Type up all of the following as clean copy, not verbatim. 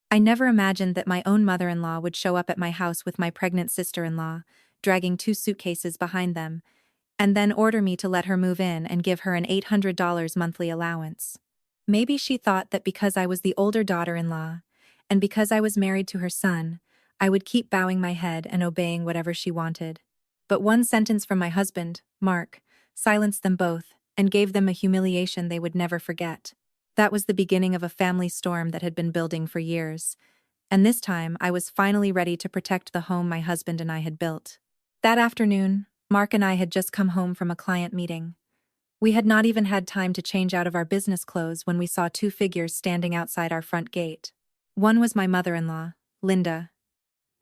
I never imagined that my own mother-in-law would show up at my house with my pregnant sister-in-law, dragging 2 suitcases behind them, and then order me to let her move in and give her an $800 monthly allowance. Maybe she thought that because I was the older daughter-in-law, and because I was married to her son, I would keep bowing my head and obeying whatever she wanted. But one sentence from my husband, Mark, silenced them both and gave them a humiliation they would never forget. That was the beginning of a family storm that had been building for years, and this time I was finally ready to protect the home my husband and I had built. That afternoon, Mark and I had just come home from a client meeting. We had not even had time to change out of our business clothes when we saw 2 figures standing outside our front gate. One was my mother-in-law, Linda.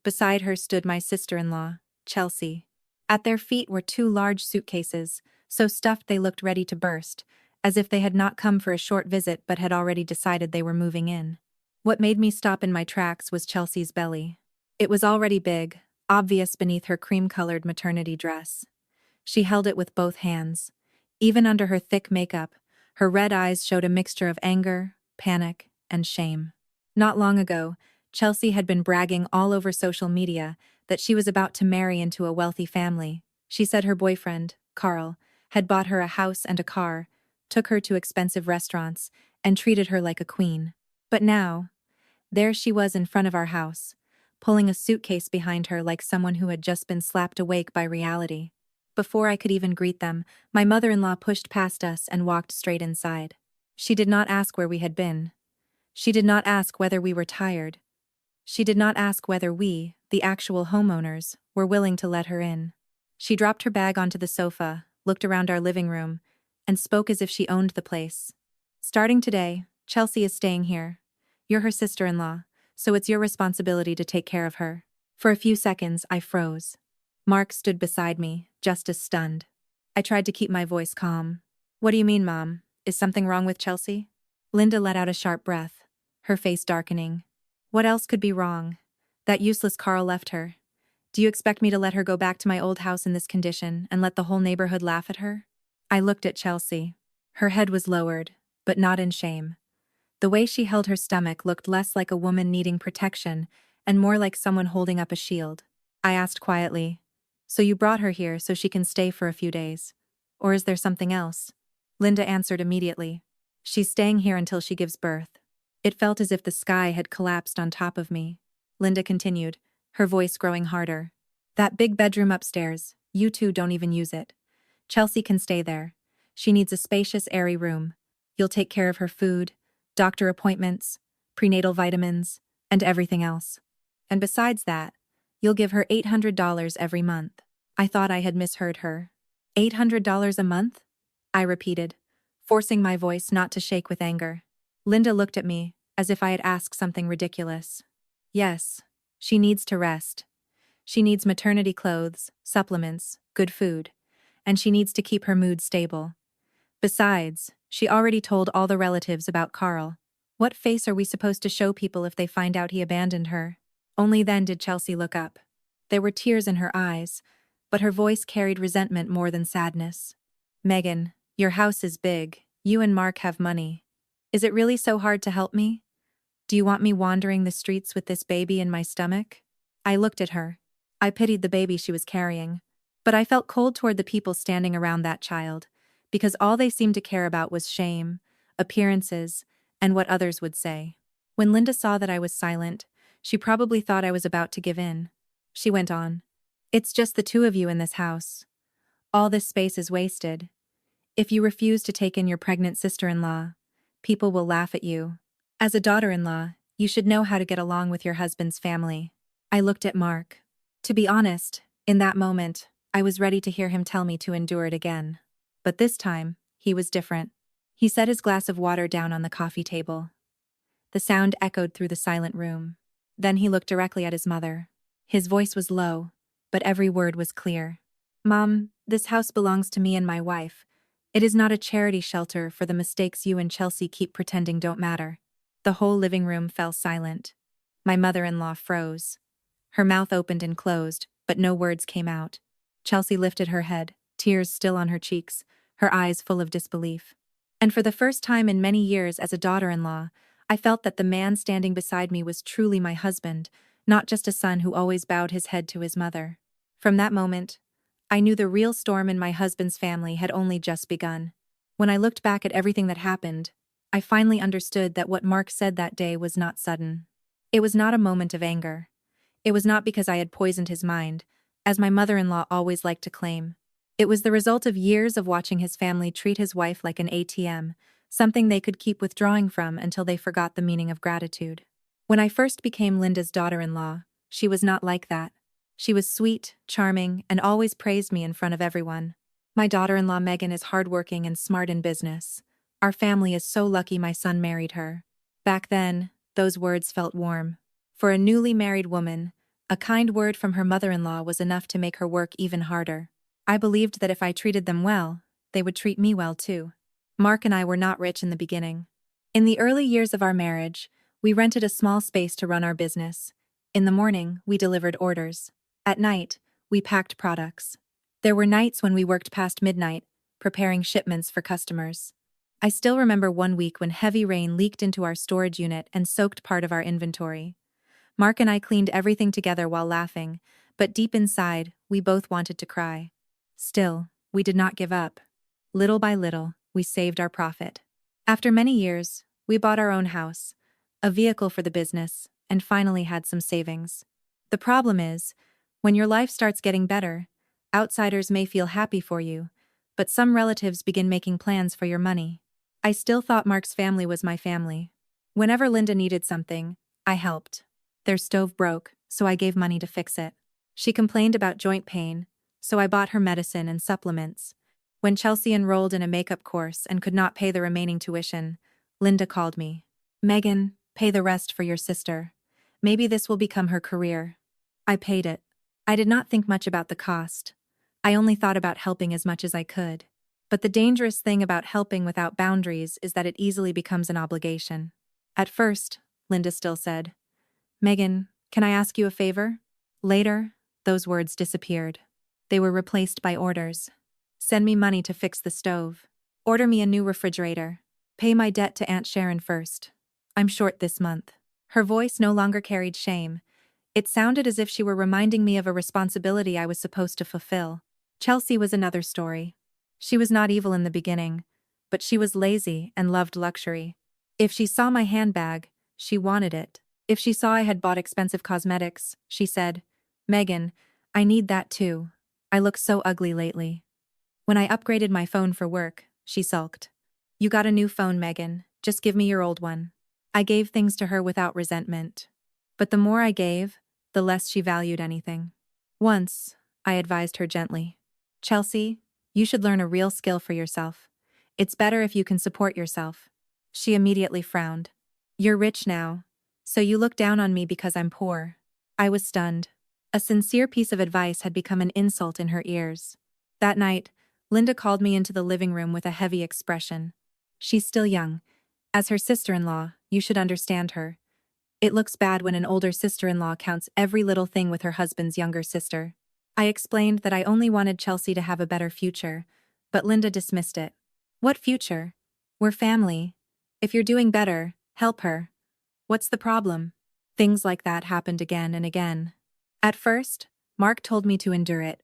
Beside her stood my sister-in-law, Chelsea. At their feet were 2 large suitcases, so stuffed they looked ready to burst, as if they had not come for a short visit but had already decided they were moving in. What made me stop in my tracks was Chelsea's belly. It was already big, obvious beneath her cream-colored maternity dress. She held it with both hands. Even under her thick makeup, her red eyes showed a mixture of anger, panic, and shame. Not long ago, Chelsea had been bragging all over social media that she was about to marry into a wealthy family. She said her boyfriend, Carl, had bought her a house and a car, took her to expensive restaurants, and treated her like a queen. But now, there she was in front of our house, pulling a suitcase behind her like someone who had just been slapped awake by reality. Before I could even greet them, my mother-in-law pushed past us and walked straight inside. She did not ask where we had been. She did not ask whether we were tired. She did not ask whether we, the actual homeowners, were willing to let her in. She dropped her bag onto the sofa, looked around our living room, and spoke as if she owned the place. "Starting today, Chelsea is staying here. You're her sister-in-law, so it's your responsibility to take care of her." For a few seconds, I froze. Mark stood beside me, just as stunned. I tried to keep my voice calm. "What do you mean, Mom? Is something wrong with Chelsea?" Linda let out a sharp breath, her face darkening. "What else could be wrong? That useless Carl left her. Do you expect me to let her go back to my old house in this condition and let the whole neighborhood laugh at her?" I looked at Chelsea. Her head was lowered, but not in shame. The way she held her stomach looked less like a woman needing protection and more like someone holding up a shield. I asked quietly, "So you brought her here so she can stay for a few days? Or is there something else?" Linda answered immediately. "She's staying here until she gives birth." It felt as if the sky had collapsed on top of me. Linda continued, her voice growing harder. "That big bedroom upstairs, you two don't even use it. Chelsea can stay there. She needs a spacious, airy room. You'll take care of her food, doctor appointments, prenatal vitamins, and everything else. And besides that, you'll give her $800 every month." I thought I had misheard her. $800 a month? I repeated, forcing my voice not to shake with anger. Linda looked at me, as if I had asked something ridiculous. "Yes, she needs to rest. She needs maternity clothes, supplements, good food, and she needs to keep her mood stable. Besides, she already told all the relatives about Carl. What face are we supposed to show people if they find out he abandoned her?" Only then did Chelsea look up. There were tears in her eyes, but her voice carried resentment more than sadness. "Megan, your house is big. You and Mark have money. Is it really so hard to help me? Do you want me wandering the streets with this baby in my stomach?" I looked at her. I pitied the baby she was carrying. But I felt cold toward the people standing around that child, because all they seemed to care about was shame, appearances, and what others would say. When Linda saw that I was silent, she probably thought I was about to give in. She went on. "It's just the two of you in this house. All this space is wasted. If you refuse to take in your pregnant sister-in-law, people will laugh at you. As a daughter-in-law, you should know how to get along with your husband's family." I looked at Mark. To be honest, in that moment, I was ready to hear him tell me to endure it again. But this time, he was different. He set his glass of water down on the coffee table. The sound echoed through the silent room. Then he looked directly at his mother. His voice was low, but every word was clear. "Mom, this house belongs to me and my wife. It is not a charity shelter for the mistakes you and Chelsea keep pretending don't matter." The whole living room fell silent. My mother-in-law froze. Her mouth opened and closed, but no words came out. Chelsea lifted her head, tears still on her cheeks, her eyes full of disbelief. And for the first time in many years as a daughter-in-law, I felt that the man standing beside me was truly my husband, not just a son who always bowed his head to his mother. From that moment, I knew the real storm in my husband's family had only just begun. When I looked back at everything that happened, I finally understood that what Mark said that day was not sudden. It was not a moment of anger. It was not because I had poisoned his mind, as my mother-in-law always liked to claim. It was the result of years of watching his family treat his wife like an ATM, something they could keep withdrawing from until they forgot the meaning of gratitude. When I first became Linda's daughter-in-law, she was not like that. She was sweet, charming, and always praised me in front of everyone. My daughter-in-law Megan is hardworking and smart in business. Our family is so lucky my son married her. Back then, those words felt warm. For a newly married woman, a kind word from her mother-in-law was enough to make her work even harder. I believed that if I treated them well, they would treat me well too. Mark and I were not rich in the beginning. In the early years of our marriage, we rented a small space to run our business. In the morning, we delivered orders. At night, we packed products. There were nights when we worked past midnight, preparing shipments for customers. I still remember one week when heavy rain leaked into our storage unit and soaked part of our inventory. Mark and I cleaned everything together while laughing, but deep inside, we both wanted to cry. Still, we did not give up. Little by little, we saved our profit. After many years, we bought our own house, a vehicle for the business, and finally had some savings. The problem is, when your life starts getting better, outsiders may feel happy for you, but some relatives begin making plans for your money. I still thought Mark's family was my family. Whenever Linda needed something, I helped. Their stove broke, so I gave money to fix it. She complained about joint pain, so I bought her medicine and supplements. When Chelsea enrolled in a makeup course and could not pay the remaining tuition, Linda called me. "Megan, pay the rest for your sister. Maybe this will become her career." I paid it. I did not think much about the cost. I only thought about helping as much as I could. But the dangerous thing about helping without boundaries is that it easily becomes an obligation. At first, Linda still said, "Megan, can I ask you a favor?" Later, those words disappeared. They were replaced by orders. "Send me money to fix the stove. Order me a new refrigerator. Pay my debt to Aunt Sharon first. I'm short this month." Her voice no longer carried shame. It sounded as if she were reminding me of a responsibility I was supposed to fulfill. Chelsea was another story. She was not evil in the beginning, but she was lazy and loved luxury. If she saw my handbag, she wanted it. If she saw I had bought expensive cosmetics, she said, "Megan, I need that too. I look so ugly lately." When I upgraded my phone for work, she sulked. "You got a new phone, Megan. Just give me your old one." I gave things to her without resentment. But the more I gave, the less she valued anything. Once, I advised her gently, "Chelsea, you should learn a real skill for yourself. It's better if you can support yourself." She immediately frowned. "You're rich now, so you look down on me because I'm poor." I was stunned. A sincere piece of advice had become an insult in her ears. That night, Linda called me into the living room with a heavy expression. "She's still young. As her sister-in-law, you should understand her. It looks bad when an older sister-in-law counts every little thing with her husband's younger sister." I explained that I only wanted Chelsea to have a better future, but Linda dismissed it. "What future? We're family. If you're doing better, help her. What's the problem?" Things like that happened again and again. At first, Mark told me to endure it.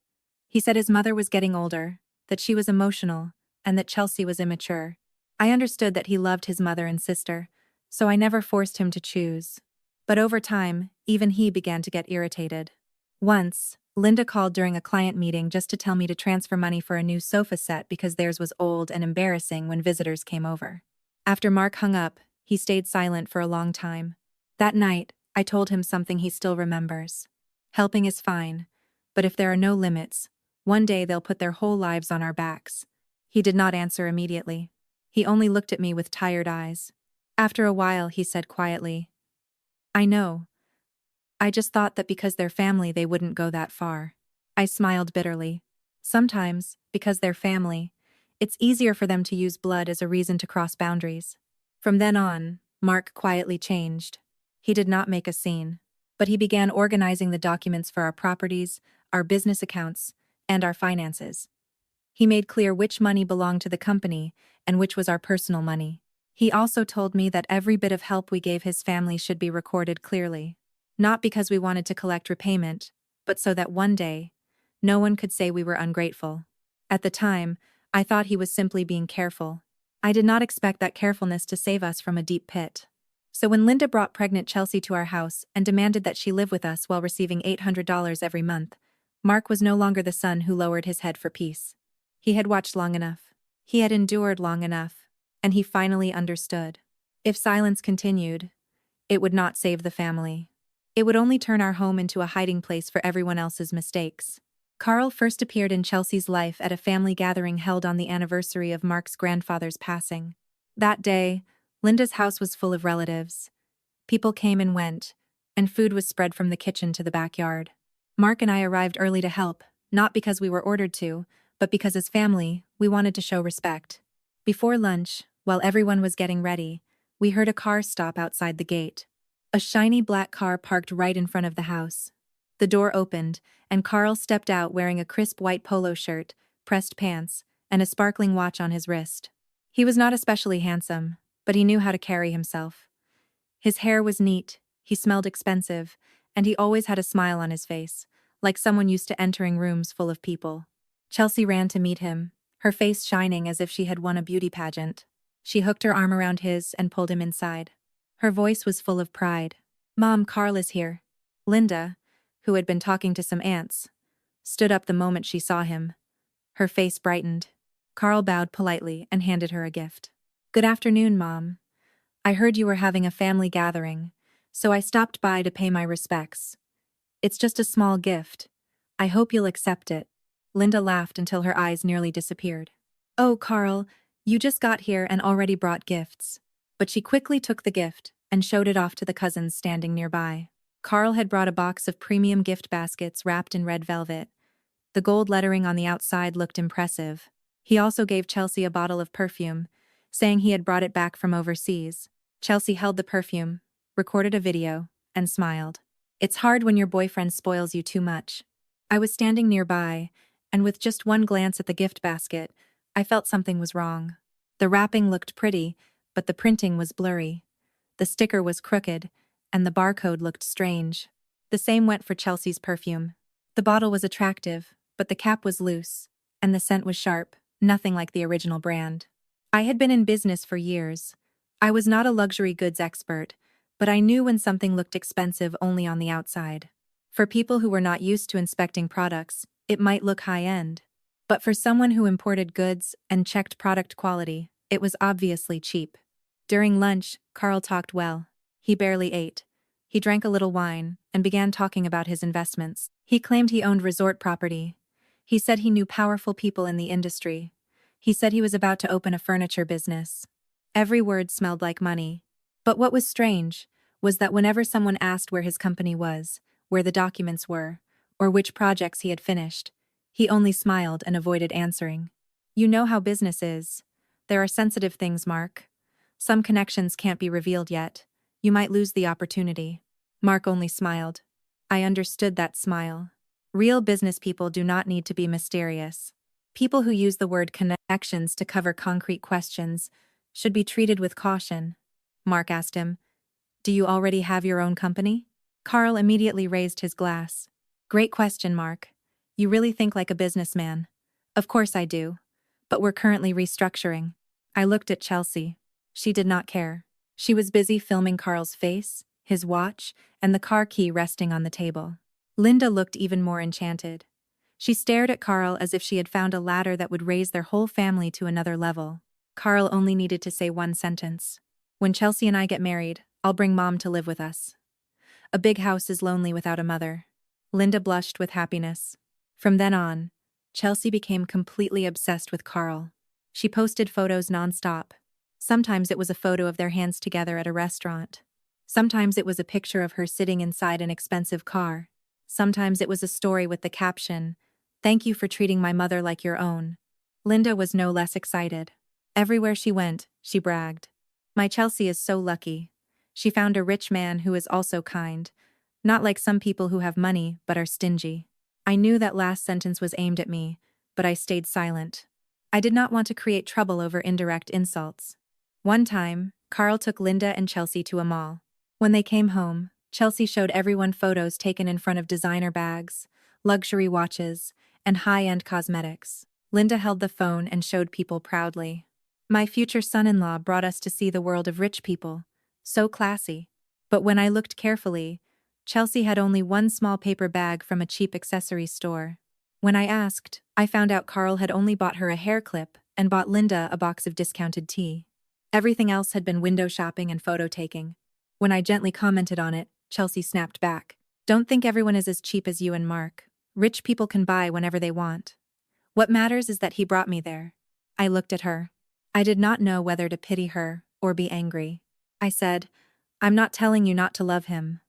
He said his mother was getting older, that she was emotional, and that Chelsea was immature. I understood that he loved his mother and sister, so I never forced him to choose. But over time, even he began to get irritated. Once, Linda called during a client meeting just to tell me to transfer money for a new sofa set because theirs was old and embarrassing when visitors came over. After Mark hung up, he stayed silent for a long time. That night, I told him something he still remembers. Helping is fine, but if there are no limits, one day they'll put their whole lives on our backs. He did not answer immediately. He only looked at me with tired eyes. After a while, he said quietly, "I know. I just thought that because they're family they wouldn't go that far." I smiled bitterly. Sometimes, because they're family, it's easier for them to use blood as a reason to cross boundaries. From then on, Mark quietly changed. He did not make a scene, but he began organizing the documents for our properties, our business accounts, and our finances. He made clear which money belonged to the company and which was our personal money. He also told me that every bit of help we gave his family should be recorded clearly. Not because we wanted to collect repayment, but so that one day, no one could say we were ungrateful. At the time, I thought he was simply being careful. I did not expect that carefulness to save us from a deep pit. So when Linda brought pregnant Chelsea to our house and demanded that she live with us while receiving $800 every month, Mark was no longer the son who lowered his head for peace. He had watched long enough. He had endured long enough. And he finally understood. If silence continued, it would not save the family. It would only turn our home into a hiding place for everyone else's mistakes. Carl first appeared in Chelsea's life at a family gathering held on the anniversary of Mark's grandfather's passing. That day, Linda's house was full of relatives. People came and went, and food was spread from the kitchen to the backyard. Mark and I arrived early to help, not because we were ordered to, but because as family, we wanted to show respect. Before lunch, while everyone was getting ready, we heard a car stop outside the gate. A shiny black car parked right in front of the house. The door opened, and Carl stepped out wearing a crisp white polo shirt, pressed pants, and a sparkling watch on his wrist. He was not especially handsome, but he knew how to carry himself. His hair was neat, he smelled expensive, and he always had a smile on his face, like someone used to entering rooms full of people. Chelsea ran to meet him, her face shining as if she had won a beauty pageant. She hooked her arm around his and pulled him inside. Her voice was full of pride. "Mom, Carl is here." Linda, who had been talking to some aunts, stood up the moment she saw him. Her face brightened. Carl bowed politely and handed her a gift. "Good afternoon, Mom. I heard you were having a family gathering, so I stopped by to pay my respects. It's just a small gift. I hope you'll accept it." Linda laughed until her eyes nearly disappeared. "Oh, Carl, you just got here and already brought gifts." But she quickly took the gift and showed it off to the cousins standing nearby. Carl had brought a box of premium gift baskets wrapped in red velvet. The gold lettering on the outside looked impressive. He also gave Chelsea a bottle of perfume, saying he had brought it back from overseas. Chelsea held the perfume, recorded a video, and smiled. "It's hard when your boyfriend spoils you too much." I was standing nearby, and with just one glance at the gift basket, I felt something was wrong. The wrapping looked pretty, but the printing was blurry. The sticker was crooked, and the barcode looked strange. The same went for Chelsea's perfume. The bottle was attractive, but the cap was loose, and the scent was sharp, nothing like the original brand. I had been in business for years. I was not a luxury goods expert, but I knew when something looked expensive only on the outside. For people who were not used to inspecting products, it might look high-end. But for someone who imported goods and checked product quality, it was obviously cheap. During lunch, Carl talked well. He barely ate. He drank a little wine and began talking about his investments. He claimed he owned resort property. He said he knew powerful people in the industry. He said he was about to open a furniture business. Every word smelled like money. But what was strange was that whenever someone asked where his company was, where the documents were, or which projects he had finished, he only smiled and avoided answering. "You know how business is. There are sensitive things, Mark. Some connections can't be revealed yet. You might lose the opportunity." Mark only smiled. I understood that smile. Real business people do not need to be mysterious. People who use the word connections to cover concrete questions should be treated with caution. Mark asked him, "Do you already have your own company?" Carl immediately raised his glass. "Great question, Mark. You really think like a businessman." "Of course I do. But we're currently restructuring." I looked at Chelsea. She did not care. She was busy filming Carl's face, his watch, and the car key resting on the table. Linda looked even more enchanted. She stared at Carl as if she had found a ladder that would raise their whole family to another level. Carl only needed to say one sentence. "When Chelsea and I get married, I'll bring Mom to live with us. A big house is lonely without a mother." Linda blushed with happiness. From then on, Chelsea became completely obsessed with Carl. She posted photos nonstop. Sometimes it was a photo of their hands together at a restaurant. Sometimes it was a picture of her sitting inside an expensive car. Sometimes it was a story with the caption, "Thank you for treating my mother like your own." Linda was no less excited. Everywhere she went, she bragged. "My Chelsea is so lucky. She found a rich man who is also kind, not like some people who have money but are stingy." I knew that last sentence was aimed at me, but I stayed silent. I did not want to create trouble over indirect insults. One time, Carl took Linda and Chelsea to a mall. When they came home, Chelsea showed everyone photos taken in front of designer bags, luxury watches, and high-end cosmetics. Linda held the phone and showed people proudly. My future son-in-law brought us to see the world of rich people. So classy. But when I looked carefully, Chelsea had only one small paper bag from a cheap accessory store. When I asked, I found out Carl had only bought her a hair clip and bought Linda a box of discounted tea. Everything else had been window shopping and photo taking. When I gently commented on it, Chelsea snapped back. Don't think everyone is as cheap as you and Mark. Rich people can buy whenever they want. What matters is that he brought me there. I looked at her. I did not know whether to pity her or be angry. I said, I'm not telling you not to love him,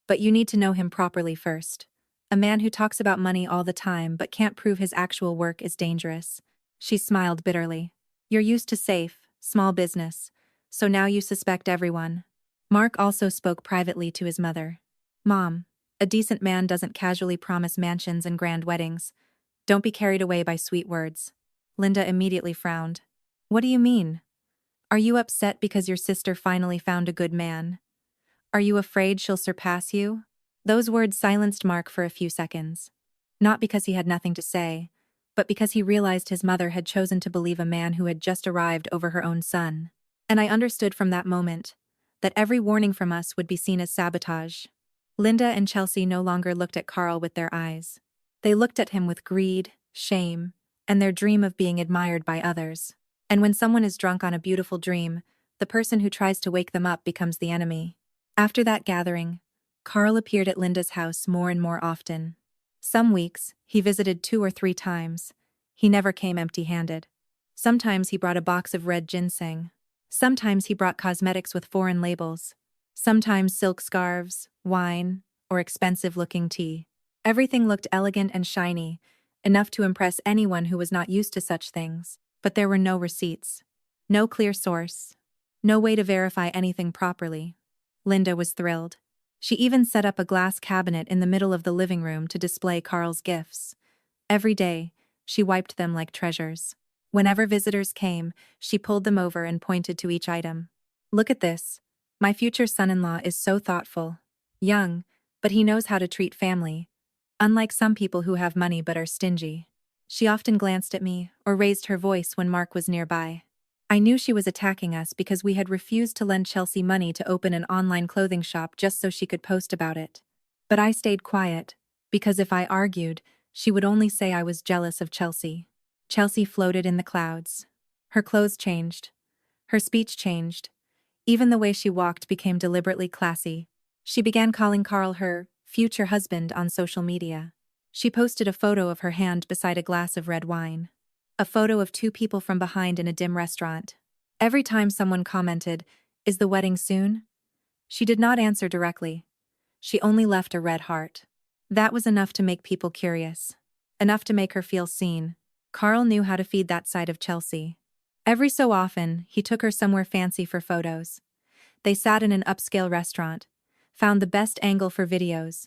but you need to know him properly first. A man who talks about money all the time but can't prove his actual work is dangerous. She smiled bitterly. You're used to safe, small business, so now you suspect everyone. Mark also spoke privately to his mother. Mom, a decent man doesn't casually promise mansions and grand weddings. Don't be carried away by sweet words. Linda immediately frowned. What do you mean? Are you upset because your sister finally found a good man? Are you afraid she'll surpass you? Those words silenced Mark for a few seconds. Not because he had nothing to say, but because he realized his mother had chosen to believe a man who had just arrived over her own son. And I understood from that moment that every warning from us would be seen as sabotage. Linda and Chelsea no longer looked at Carl with their eyes. They looked at him with greed, shame, and their dream of being admired by others. And when someone is drunk on a beautiful dream, the person who tries to wake them up becomes the enemy. After that gathering, Carl appeared at Linda's house more and more often. Some weeks, he visited 2 or 3 times. He never came empty-handed. Sometimes he brought a box of red ginseng. Sometimes he brought cosmetics with foreign labels. Sometimes silk scarves, wine, or expensive-looking tea. Everything looked elegant and shiny, enough to impress anyone who was not used to such things. But there were no receipts. No clear source. No way to verify anything properly. Linda was thrilled. She even set up a glass cabinet in the middle of the living room to display Carl's gifts. Every day, she wiped them like treasures. Whenever visitors came, she pulled them over and pointed to each item. Look at this. My future son-in-law is so thoughtful. Young, but he knows how to treat family. Unlike some people who have money but are stingy. She often glanced at me or raised her voice when Mark was nearby. I knew she was attacking us because we had refused to lend Chelsea money to open an online clothing shop just so she could post about it. But I stayed quiet, because if I argued, she would only say I was jealous of Chelsea. Chelsea floated in the clouds. Her clothes changed. Her speech changed. Even the way she walked became deliberately classy. She began calling Carl her future husband on social media. She posted a photo of her hand beside a glass of red wine. A photo of 2 people from behind in a dim restaurant. Every time someone commented, "Is the wedding soon?" she did not answer directly. She only left a red heart. That was enough to make people curious. Enough to make her feel seen. Carl knew how to feed that side of Chelsea. Every so often, he took her somewhere fancy for photos. They sat in an upscale restaurant, found the best angle for videos,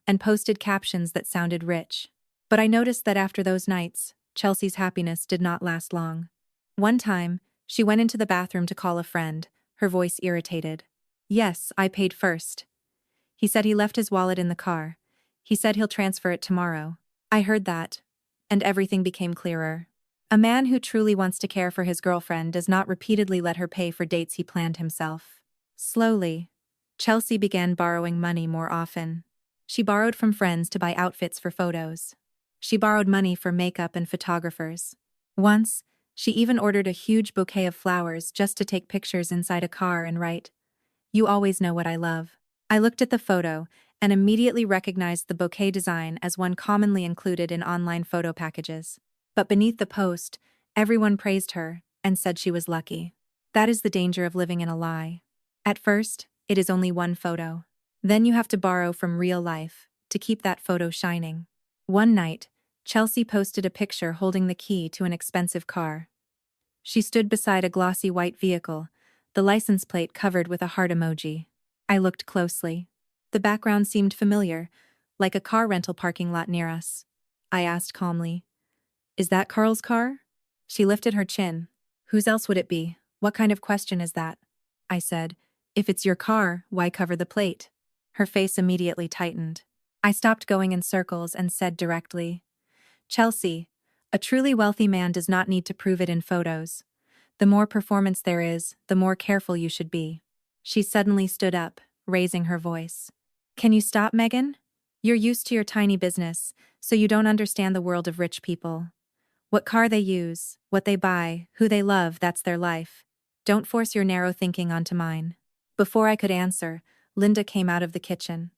and posted captions that sounded rich. But I noticed that after those nights, Chelsea's happiness did not last long. One time, she went into the bathroom to call a friend, her voice irritated. Yes, I paid first. He said he left his wallet in the car. He said he'll transfer it tomorrow. I heard that, and everything became clearer. A man who truly wants to care for his girlfriend does not repeatedly let her pay for dates he planned himself. Slowly, Chelsea began borrowing money more often. She borrowed from friends to buy outfits for photos. She borrowed money for makeup and photographers. Once, she even ordered a huge bouquet of flowers just to take pictures inside a car and write, "You always know what I love." I looked at the photo and immediately recognized the bouquet design as one commonly included in online photo packages. But beneath the post, everyone praised her and said she was lucky. That is the danger of living in a lie. At first, it is only one photo. Then you have to borrow from real life to keep that photo shining. One night, Chelsea posted a picture holding the key to an expensive car. She stood beside a glossy white vehicle, the license plate covered with a heart emoji. I looked closely. The background seemed familiar, like a car rental parking lot near us. I asked calmly, "Is that Carl's car?" She lifted her chin. "Whose else would it be? What kind of question is that? I said. If it's your car, why cover the plate? Her face immediately tightened. I stopped going in circles and said directly, Chelsea, a truly wealthy man does not need to prove it in photos. The more performance there is, the more careful you should be. She suddenly stood up, raising her voice. Can you stop, Megan? You're used to your tiny business, so you don't understand the world of rich people. What car they use, what they buy, who they love, that's their life. Don't force your narrow thinking onto mine. Before I could answer, Linda came out of the kitchen.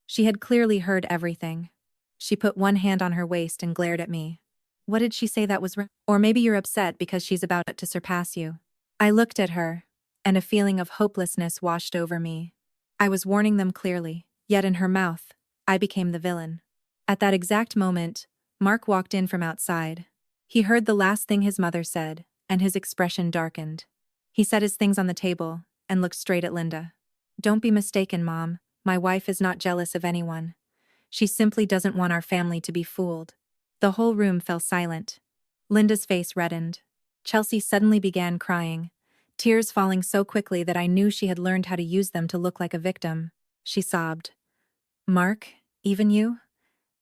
She had clearly heard everything. She put one hand on her waist and glared at me. What did she say that was wrong? Or maybe you're upset because she's about to surpass you. I looked at her, and a feeling of hopelessness washed over me. I was warning them clearly, yet in her mouth, I became the villain. At that exact moment, Mark walked in from outside. He heard the last thing his mother said, and his expression darkened. He set his things on the table and looked straight at Linda. Don't be mistaken, Mom. My wife is not jealous of anyone. She simply doesn't want our family to be fooled. The whole room fell silent. Linda's face reddened. Chelsea suddenly began crying, tears falling so quickly that I knew she had learned how to use them to look like a victim. She sobbed. Mark, even you?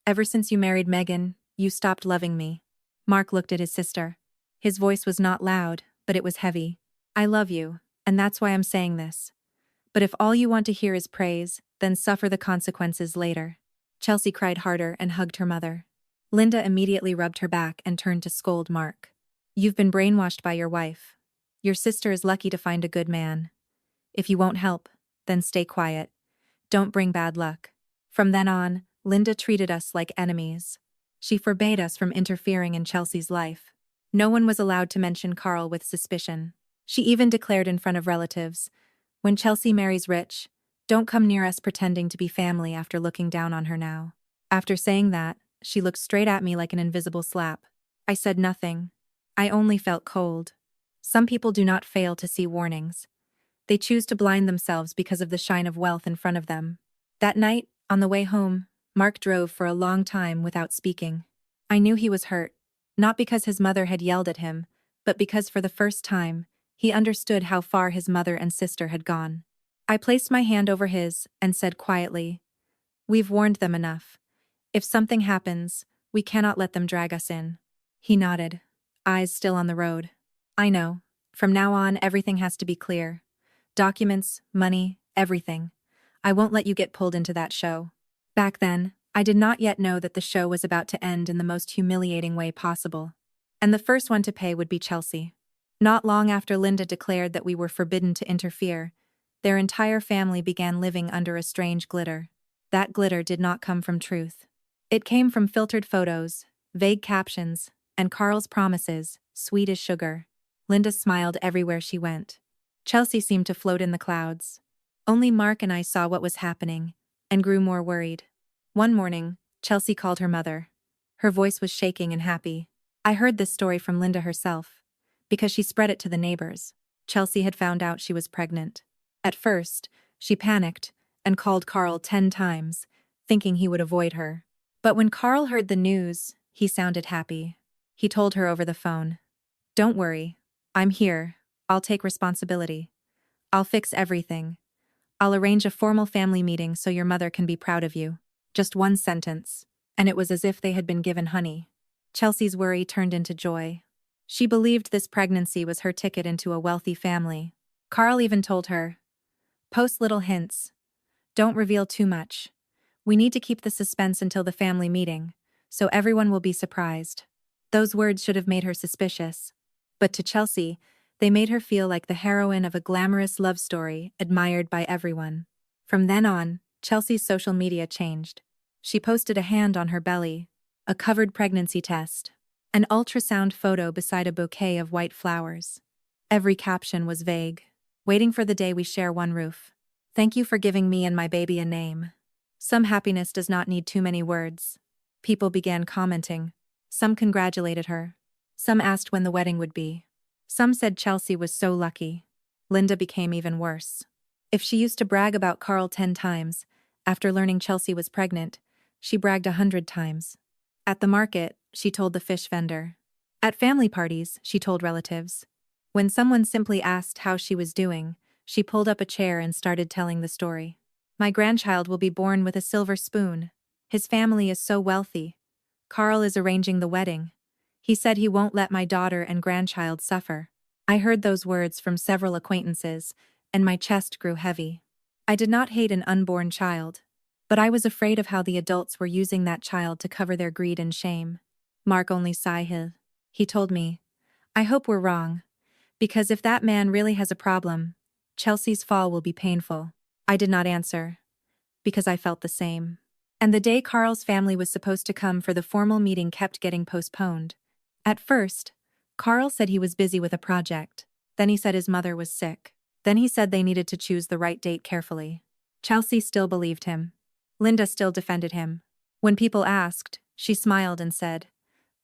Ever since you married Megan, you stopped loving me. Mark looked at his sister. His voice was not loud, but it was heavy. I love you, and that's why I'm saying this. But if all you want to hear is praise, then suffer the consequences later. Chelsea cried harder and hugged her mother. Linda immediately rubbed her back and turned to scold Mark. You've been brainwashed by your wife. Your sister is lucky to find a good man. If you won't help, then stay quiet. Don't bring bad luck. From then on, Linda treated us like enemies. She forbade us from interfering in Chelsea's life. No one was allowed to mention Carl with suspicion. She even declared in front of relatives, when Chelsea marries Rich, don't come near us pretending to be family after looking down on her now. After saying that, she looked straight at me like an invisible slap. I said nothing. I only felt cold. Some people do not fail to see warnings. They choose to blind themselves because of the shine of wealth in front of them. That night, on the way home, Mark drove for a long time without speaking. I knew he was hurt, not because his mother had yelled at him, but because for the first time, he understood how far his mother and sister had gone. I placed my hand over his and said quietly, We've warned them enough. If something happens, we cannot let them drag us in. He nodded, eyes still on the road. I know. From now on, everything has to be clear. Documents, money, everything. I won't let you get pulled into that show. Back then, I did not yet know that the show was about to end in the most humiliating way possible. And the first one to pay would be Chelsea. Not long after Linda declared that we were forbidden to interfere, their entire family began living under a strange glitter. That glitter did not come from truth. It came from filtered photos, vague captions, and Carl's promises, sweet as sugar. Linda smiled everywhere she went. Chelsea seemed to float in the clouds. Only Mark and I saw what was happening, and grew more worried. One morning, Chelsea called her mother. Her voice was shaking and happy. I heard this story from Linda herself, because she spread it to the neighbors. Chelsea had found out she was pregnant. At first, she panicked and called Carl 10 times, thinking he would avoid her. But when Carl heard the news, he sounded happy. He told her over the phone, Don't worry, I'm here. I'll take responsibility. I'll fix everything. I'll arrange a formal family meeting so your mother can be proud of you. Just one sentence, and it was as if they had been given honey. Chelsea's worry turned into joy. She believed this pregnancy was her ticket into a wealthy family. Carl even told her, Post little hints. Don't reveal too much. We need to keep the suspense until the family meeting, so everyone will be surprised. Those words should have made her suspicious. But to Chelsea, they made her feel like the heroine of a glamorous love story admired by everyone. From then on, Chelsea's social media changed. She posted a hand on her belly, a covered pregnancy test, an ultrasound photo beside a bouquet of white flowers. Every caption was vague. Waiting for the day we share one roof. Thank you for giving me and my baby a name. Some happiness does not need too many words. People began commenting. Some congratulated her. Some asked when the wedding would be. Some said Chelsea was so lucky. Linda became even worse. If she used to brag about Carl 10 times, after learning Chelsea was pregnant, she bragged 100 times. At the market, she told the fish vendor. At family parties, she told relatives. When someone simply asked how she was doing, she pulled up a chair and started telling the story. My grandchild will be born with a silver spoon. His family is so wealthy. Carl is arranging the wedding. He said he won't let my daughter and grandchild suffer. I heard those words from several acquaintances, and my chest grew heavy. I did not hate an unborn child, but I was afraid of how the adults were using that child to cover their greed and shame. Mark only sighed. He told me, I hope we're wrong, because if that man really has a problem, Chelsea's fall will be painful. I did not answer, because I felt the same. And the day Carl's family was supposed to come for the formal meeting kept getting postponed. At first, Carl said he was busy with a project. Then he said his mother was sick. Then he said they needed to choose the right date carefully. Chelsea still believed him. Linda still defended him. When people asked, she smiled and said,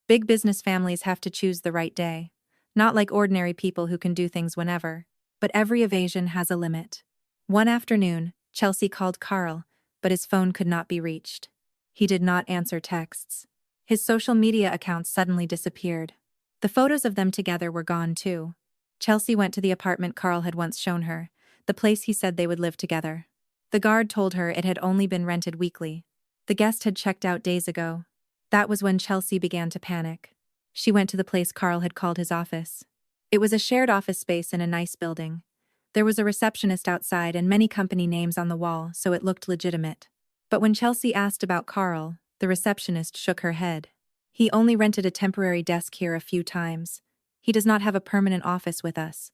big business families have to choose the right day. Not like ordinary people who can do things whenever. But every evasion has a limit. One afternoon, Chelsea called Carl, but his phone could not be reached. He did not answer texts. His social media accounts suddenly disappeared. The photos of them together were gone too. Chelsea went to the apartment Carl had once shown her, the place he said they would live together. The guard told her it had only been rented weekly. The guest had checked out days ago. That was when Chelsea began to panic. She went to the place Carl had called his office. It was a shared office space in a nice building. There was a receptionist outside and many company names on the wall, so it looked legitimate. But when Chelsea asked about Carl, the receptionist shook her head. He only rented a temporary desk here a few times. He does not have a permanent office with us.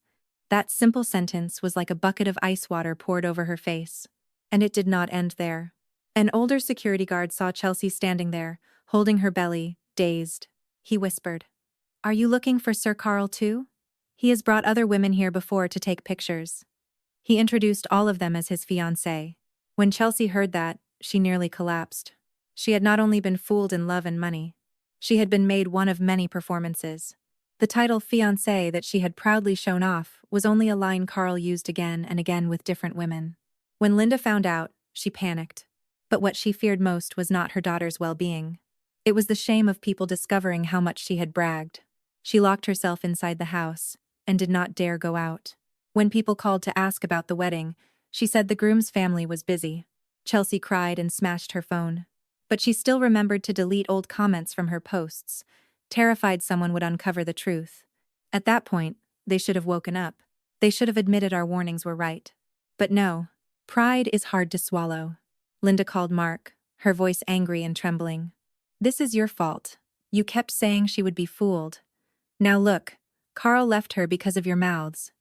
That simple sentence was like a bucket of ice water poured over her face. And it did not end there. An older security guard saw Chelsea standing there, holding her belly, dazed. He whispered, "Are you looking for Sir Carl too? He has brought other women here before to take pictures." He introduced all of them as his fiancée. When Chelsea heard that, she nearly collapsed. She had not only been fooled in love and money, she had been made one of many performances. The title fiancée that she had proudly shown off was only a line Carl used again and again with different women. When Linda found out, she panicked. But what she feared most was not her daughter's well-being. It was the shame of people discovering how much she had bragged. She locked herself inside the house and did not dare go out. When people called to ask about the wedding, she said the groom's family was busy. Chelsea cried and smashed her phone. But she still remembered to delete old comments from her posts, terrified someone would uncover the truth. At that point, they should have woken up. They should have admitted our warnings were right. But no. Pride is hard to swallow. Linda called Mark, her voice angry and trembling. "This is your fault. You kept saying she would be fooled. Now look, Carl left her because of your mouths.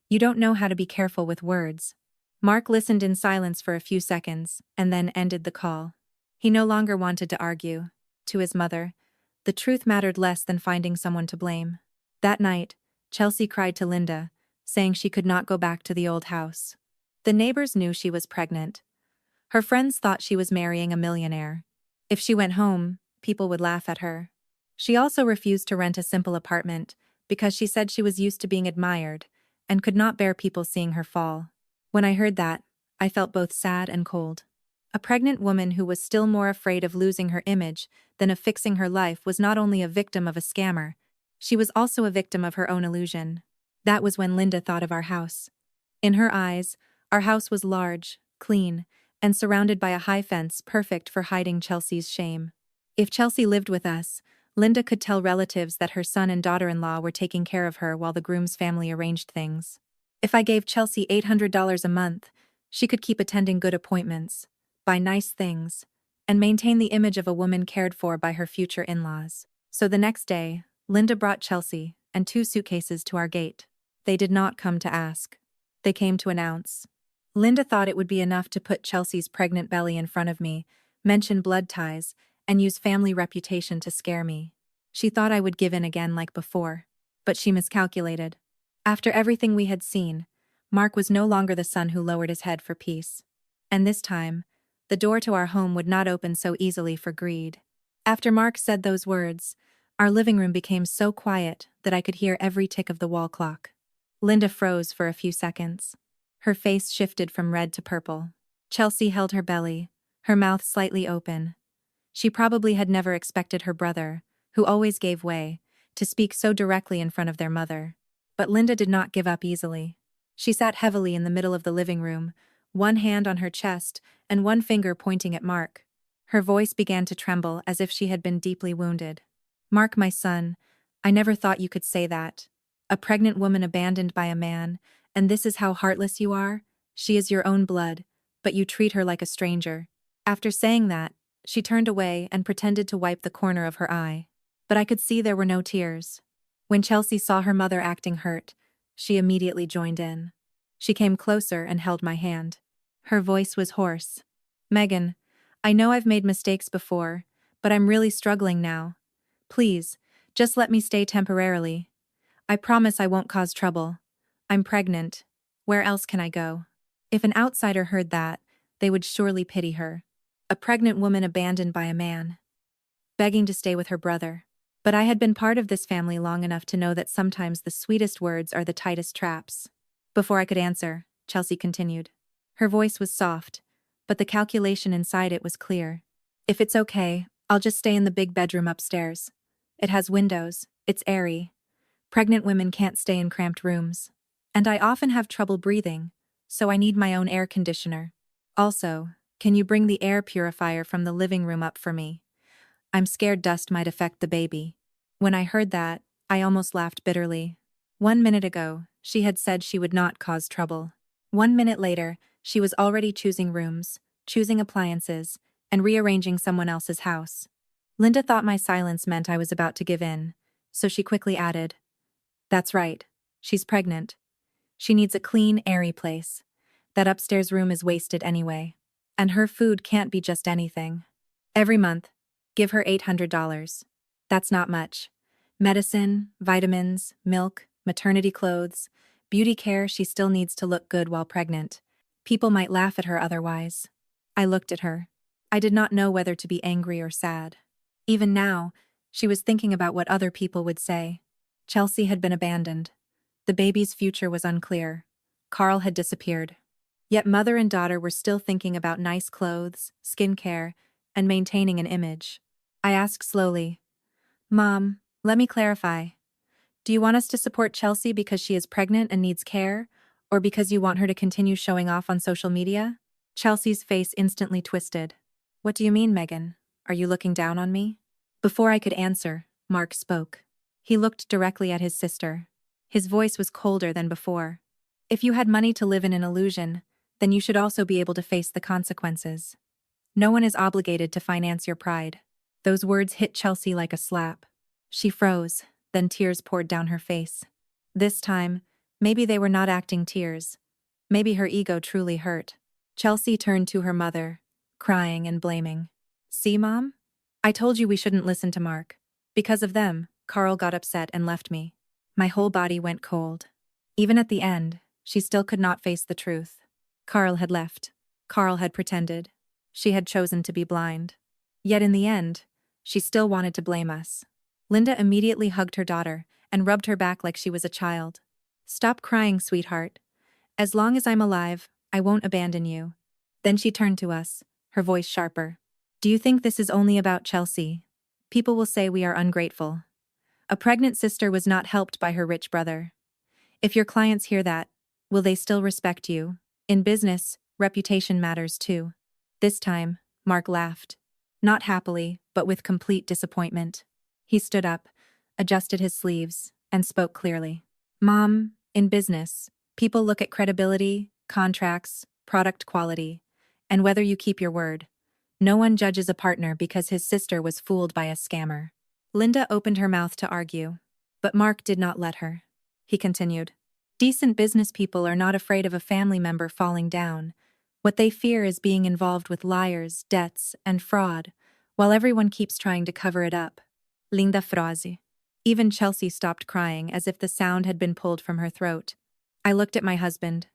You don't know how to be careful with words." Mark listened in silence for a few seconds, and then ended the call. He no longer wanted to argue. To his mother, the truth mattered less than finding someone to blame. That night, Chelsea cried to Linda, saying she could not go back to the old house. The neighbors knew she was pregnant. Her friends thought she was marrying a millionaire. If she went home, people would laugh at her. She also refused to rent a simple apartment because she said she was used to being admired and could not bear people seeing her fall. When I heard that, I felt both sad and cold. A pregnant woman who was still more afraid of losing her image than of fixing her life was not only a victim of a scammer, she was also a victim of her own illusion. That was when Linda thought of our house. In her eyes, our house was large, clean, and surrounded by a high fence perfect for hiding Chelsea's shame. If Chelsea lived with us, Linda could tell relatives that her son and daughter-in-law were taking care of her while the groom's family arranged things. If I gave Chelsea $800 a month, she could keep attending good appointments, buy nice things, and maintain the image of a woman cared for by her future in-laws. So the next day, Linda brought Chelsea and 2 suitcases to our gate. They did not come to ask. They came to announce. Linda thought it would be enough to put Chelsea's pregnant belly in front of me, mention blood ties, and use family reputation to scare me. She thought I would give in again like before. But she miscalculated. After everything we had seen, Mark was no longer the son who lowered his head for peace. And this time, the door to our home would not open so easily for greed. After Mark said those words, our living room became so quiet that I could hear every tick of the wall clock. Linda froze for a few seconds. Her face shifted from red to purple. Chelsea held her belly, her mouth slightly open. She probably had never expected her brother, who always gave way, to speak so directly in front of their mother. But Linda did not give up easily. She sat heavily in the middle of the living room, one hand on her chest and one finger pointing at Mark. Her voice began to tremble as if she had been deeply wounded. "Mark, my son, I never thought you could say that. A pregnant woman abandoned by a man, and this is how heartless you are? She is your own blood, but you treat her like a stranger." After saying that, she turned away and pretended to wipe the corner of her eye. But I could see there were no tears. When Chelsea saw her mother acting hurt, she immediately joined in. She came closer and held my hand. Her voice was hoarse. "Megan, I know I've made mistakes before, but I'm really struggling now. Please, just let me stay temporarily. I promise I won't cause trouble. I'm pregnant. Where else can I go?" If an outsider heard that, they would surely pity her. A pregnant woman abandoned by a man, begging to stay with her brother. But I had been part of this family long enough to know that sometimes the sweetest words are the tightest traps. Before I could answer, Chelsea continued. Her voice was soft, but the calculation inside it was clear. "If it's okay, I'll just stay in the big bedroom upstairs. It has windows, it's airy. Pregnant women can't stay in cramped rooms. And I often have trouble breathing, so I need my own air conditioner. Also, can you bring the air purifier from the living room up for me? I'm scared dust might affect the baby." When I heard that, I almost laughed bitterly. 1 minute ago, she had said she would not cause trouble. 1 minute later, she was already choosing rooms, choosing appliances, and rearranging someone else's house. Linda thought my silence meant I was about to give in, so she quickly added, "That's right. She's pregnant. She needs a clean, airy place. That upstairs room is wasted anyway. And her food can't be just anything. Every month, give her $800. That's not much. Medicine, vitamins, milk, maternity clothes, beauty care. She still needs to look good while pregnant. People might laugh at her otherwise." I looked at her. I did not know whether to be angry or sad. Even now, she was thinking about what other people would say. Chelsea had been abandoned. The baby's future was unclear. Carl had disappeared. Yet mother and daughter were still thinking about nice clothes, skincare, and maintaining an image. I asked slowly, "Mom, let me clarify. Do you want us to support Chelsea because she is pregnant and needs care, or because you want her to continue showing off on social media?" Chelsea's face instantly twisted. "What do you mean, Megan? Are you looking down on me?" Before I could answer, Mark spoke. He looked directly at his sister. His voice was colder than before. "If you had money to live in an illusion, then you should also be able to face the consequences. No one is obligated to finance your pride." Those words hit Chelsea like a slap. She froze, then tears poured down her face. This time, maybe they were not acting tears. Maybe her ego truly hurt. Chelsea turned to her mother, crying and blaming. "See, Mom? I told you we shouldn't listen to Mark. Because of them, Carl got upset and left me." My whole body went cold. Even at the end, she still could not face the truth. Carl had left. Carl had pretended. She had chosen to be blind. Yet in the end, she still wanted to blame us. Linda immediately hugged her daughter and rubbed her back like she was a child. "Stop crying, sweetheart. As long as I'm alive, I won't abandon you." Then she turned to us, her voice sharper. "Do you think this is only about Chelsea? People will say we are ungrateful. A pregnant sister was not helped by her rich brother. If your clients hear that, will they still respect you? In business, reputation matters too." This time, Mark laughed. Not happily, but with complete disappointment. He stood up, adjusted his sleeves, and spoke clearly. "Mom, in business, people look at credibility, contracts, product quality, and whether you keep your word. No one judges a partner because his sister was fooled by a scammer." Linda opened her mouth to argue, but Mark did not let her. He continued, "Decent business people are not afraid of a family member falling down. What they fear is being involved with liars, debts, and fraud, while everyone keeps trying to cover it up." Linda frase. Even Chelsea stopped crying as if the sound had been pulled from her throat. I looked at my husband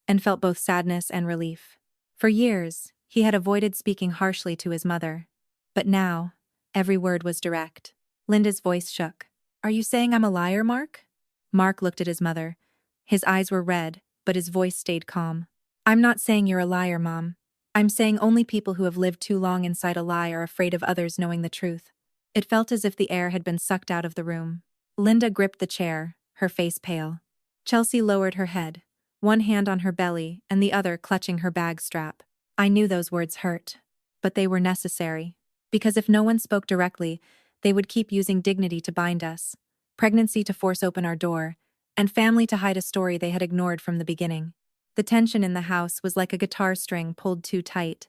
and felt both sadness and relief. For years, he had avoided speaking harshly to his mother. But now, every word was direct. Linda's voice shook. "Are you saying I'm a liar, Mark?" Mark looked at his mother. His eyes were red, but his voice stayed calm. "I'm not saying you're a liar, Mom. I'm saying only people who have lived too long inside a lie are afraid of others knowing the truth." It felt as if the air had been sucked out of the room. Linda gripped the chair, her face pale. Chelsea lowered her head, one hand on her belly and the other clutching her bag strap. I knew those words hurt, but they were necessary. Because if no one spoke directly, they would keep using dignity to bind us, pregnancy to force open our door, and family to hide a story they had ignored from the beginning. The tension in the house was like a guitar string pulled too tight.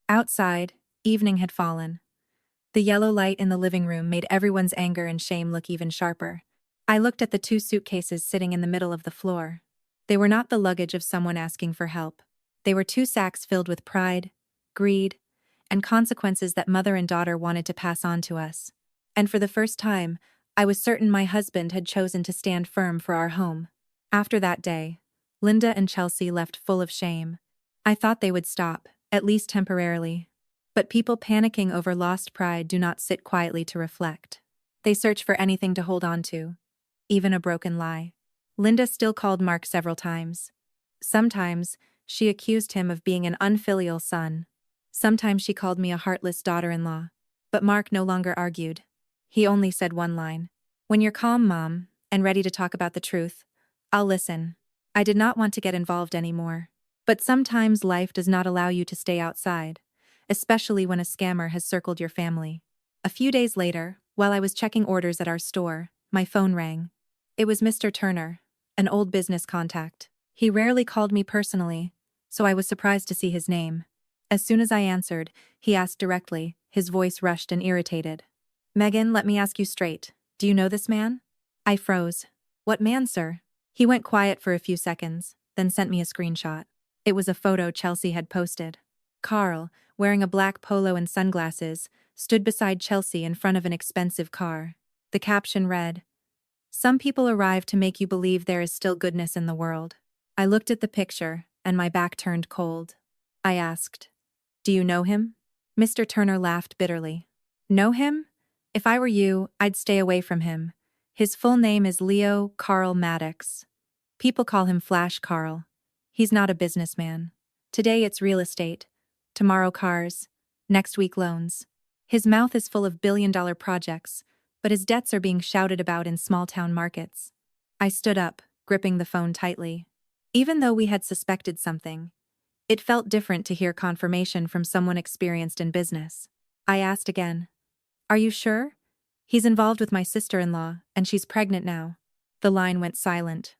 Outside, evening had fallen. The yellow light in the living room made everyone's anger and shame look even sharper. I looked at the 2 suitcases sitting in the middle of the floor. They were not the luggage of someone asking for help. They were 2 sacks filled with pride, greed, and consequences that mother and daughter wanted to pass on to us. And for the first time, I was certain my husband had chosen to stand firm for our home. After that day, Linda and Chelsea left full of shame. I thought they would stop, at least temporarily. But people panicking over lost pride do not sit quietly to reflect. They search for anything to hold on to, even a broken lie. Linda still called Mark several times. Sometimes, she accused him of being an unfilial son. Sometimes she called me a heartless daughter-in-law. But Mark no longer argued. He only said one line. "When you're calm, Mom, and ready to talk about the truth, I'll listen." I did not want to get involved anymore. But sometimes life does not allow you to stay outside, especially when a scammer has circled your family. A few days later, while I was checking orders at our store, my phone rang. It was Mr. Turner, an old business contact. He rarely called me personally, so I was surprised to see his name. As soon as I answered, he asked directly, his voice rushed and irritated. "Megan, let me ask you straight. Do you know this man?" I froze. "What man, sir?" He went quiet for a few seconds, then sent me a screenshot. It was a photo Chelsea had posted. Carl, wearing a black polo and sunglasses, stood beside Chelsea in front of an expensive car. The caption read, "Some people arrive to make you believe there is still goodness in the world." I looked at the picture, and my back turned cold. I asked, "Do you know him?" Mr. Turner laughed bitterly. "Know him? If I were you, I'd stay away from him. His full name is Leo Carl Maddox. People call him Flash Carl. He's not a businessman. Today it's real estate, tomorrow cars, next week loans. His mouth is full of billion-dollar projects, but his debts are being shouted about in small-town markets." I stood up, gripping the phone tightly. Even though we had suspected something, it felt different to hear confirmation from someone experienced in business. I asked again, "Are you sure? He's involved with my sister-in-law, and she's pregnant now." The line went silent.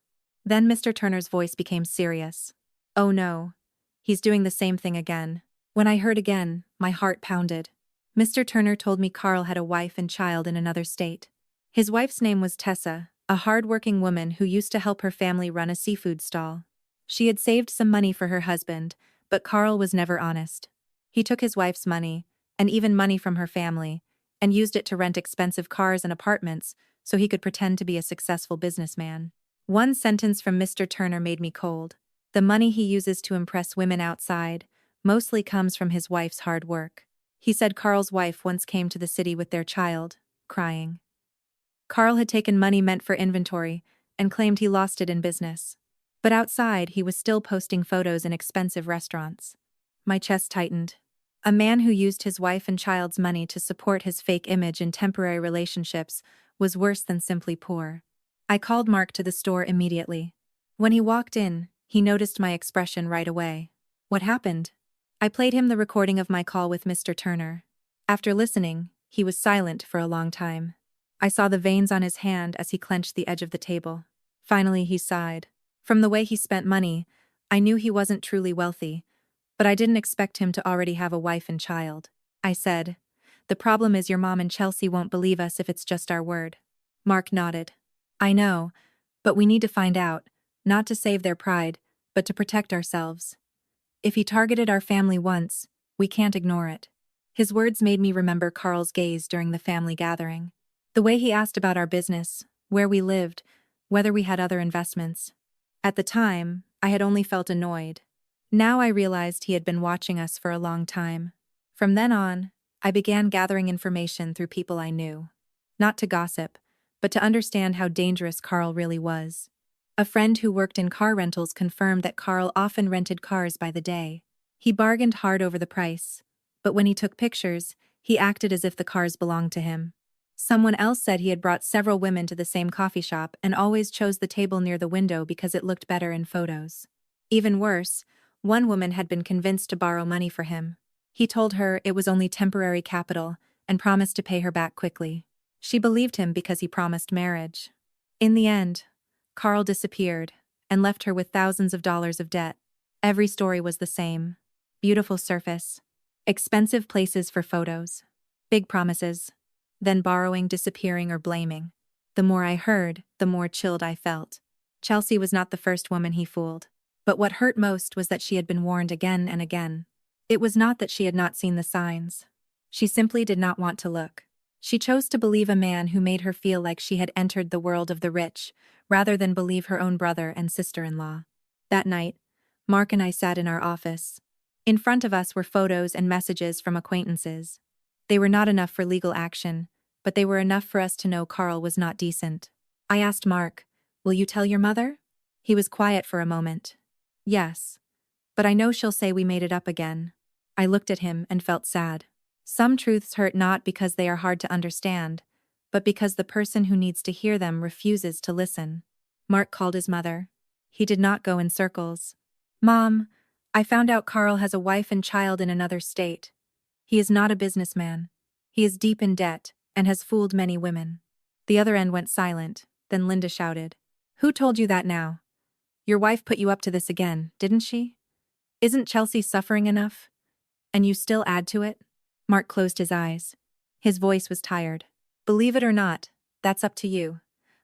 Then Mr. Turner's voice became serious. "Oh no. He's doing the same thing again." When I heard again, my heart pounded. Mr. Turner told me Carl had a wife and child in another state. His wife's name was Tessa, a hard-working woman who used to help her family run a seafood stall. She had saved some money for her husband, but Carl was never honest. He took his wife's money, and even money from her family, and used it to rent expensive cars and apartments so he could pretend to be a successful businessman. One sentence from Mr. Turner made me cold. The money he uses to impress women outside mostly comes from his wife's hard work. He said Carl's wife once came to the city with their child, crying. Carl had taken money meant for inventory and claimed he lost it in business. But outside, he was still posting photos in expensive restaurants. My chest tightened. A man who used his wife and child's money to support his fake image in temporary relationships was worse than simply poor. I called Mark to the store immediately. When he walked in, he noticed my expression right away. "What happened?" I played him the recording of my call with Mr. Turner. After listening, he was silent for a long time. I saw the veins on his hand as he clenched the edge of the table. Finally, he sighed. From the way he spent money, I knew he wasn't truly wealthy, but I didn't expect him to already have a wife and child. I said, "The problem is your mom and Chelsea won't believe us if it's just our word." Mark nodded. "I know, but we need to find out, not to save their pride, but to protect ourselves. If he targeted our family once, we can't ignore it." His words made me remember Carl's gaze during the family gathering. The way he asked about our business, where we lived, whether we had other investments. At the time, I had only felt annoyed. Now I realized he had been watching us for a long time. From then on, I began gathering information through people I knew. Not to gossip, but to understand how dangerous Carl really was. A friend who worked in car rentals confirmed that Carl often rented cars by the day. He bargained hard over the price, but when he took pictures, he acted as if the cars belonged to him. Someone else said he had brought several women to the same coffee shop and always chose the table near the window because it looked better in photos. Even worse, one woman had been convinced to borrow money for him. He told her it was only temporary capital and promised to pay her back quickly. She believed him because he promised marriage. In the end, Carl disappeared and left her with thousands of dollars of debt. Every story was the same. Beautiful surface, expensive places for photos, big promises, then borrowing, disappearing, or blaming. The more I heard, the more chilled I felt. Chelsea was not the first woman he fooled. But what hurt most was that she had been warned again and again. It was not that she had not seen the signs. She simply did not want to look. She chose to believe a man who made her feel like she had entered the world of the rich, rather than believe her own brother and sister-in-law. That night, Mark and I sat in our office. In front of us were photos and messages from acquaintances. They were not enough for legal action, but they were enough for us to know Carl was not decent. I asked Mark, "Will you tell your mother?" He was quiet for a moment. "Yes. But I know she'll say we made it up again." I looked at him and felt sad. Some truths hurt not because they are hard to understand, but because the person who needs to hear them refuses to listen. Mark called his mother. He did not go in circles. "Mom, I found out Carl has a wife and child in another state. He is not a businessman. He is deep in debt and has fooled many women." The other end went silent, then Linda shouted, "Who told you that now? Your wife put you up to this again, didn't she? Isn't Chelsea suffering enough? And you still add to it?" Mark closed his eyes. His voice was tired. "Believe it or not, that's up to you.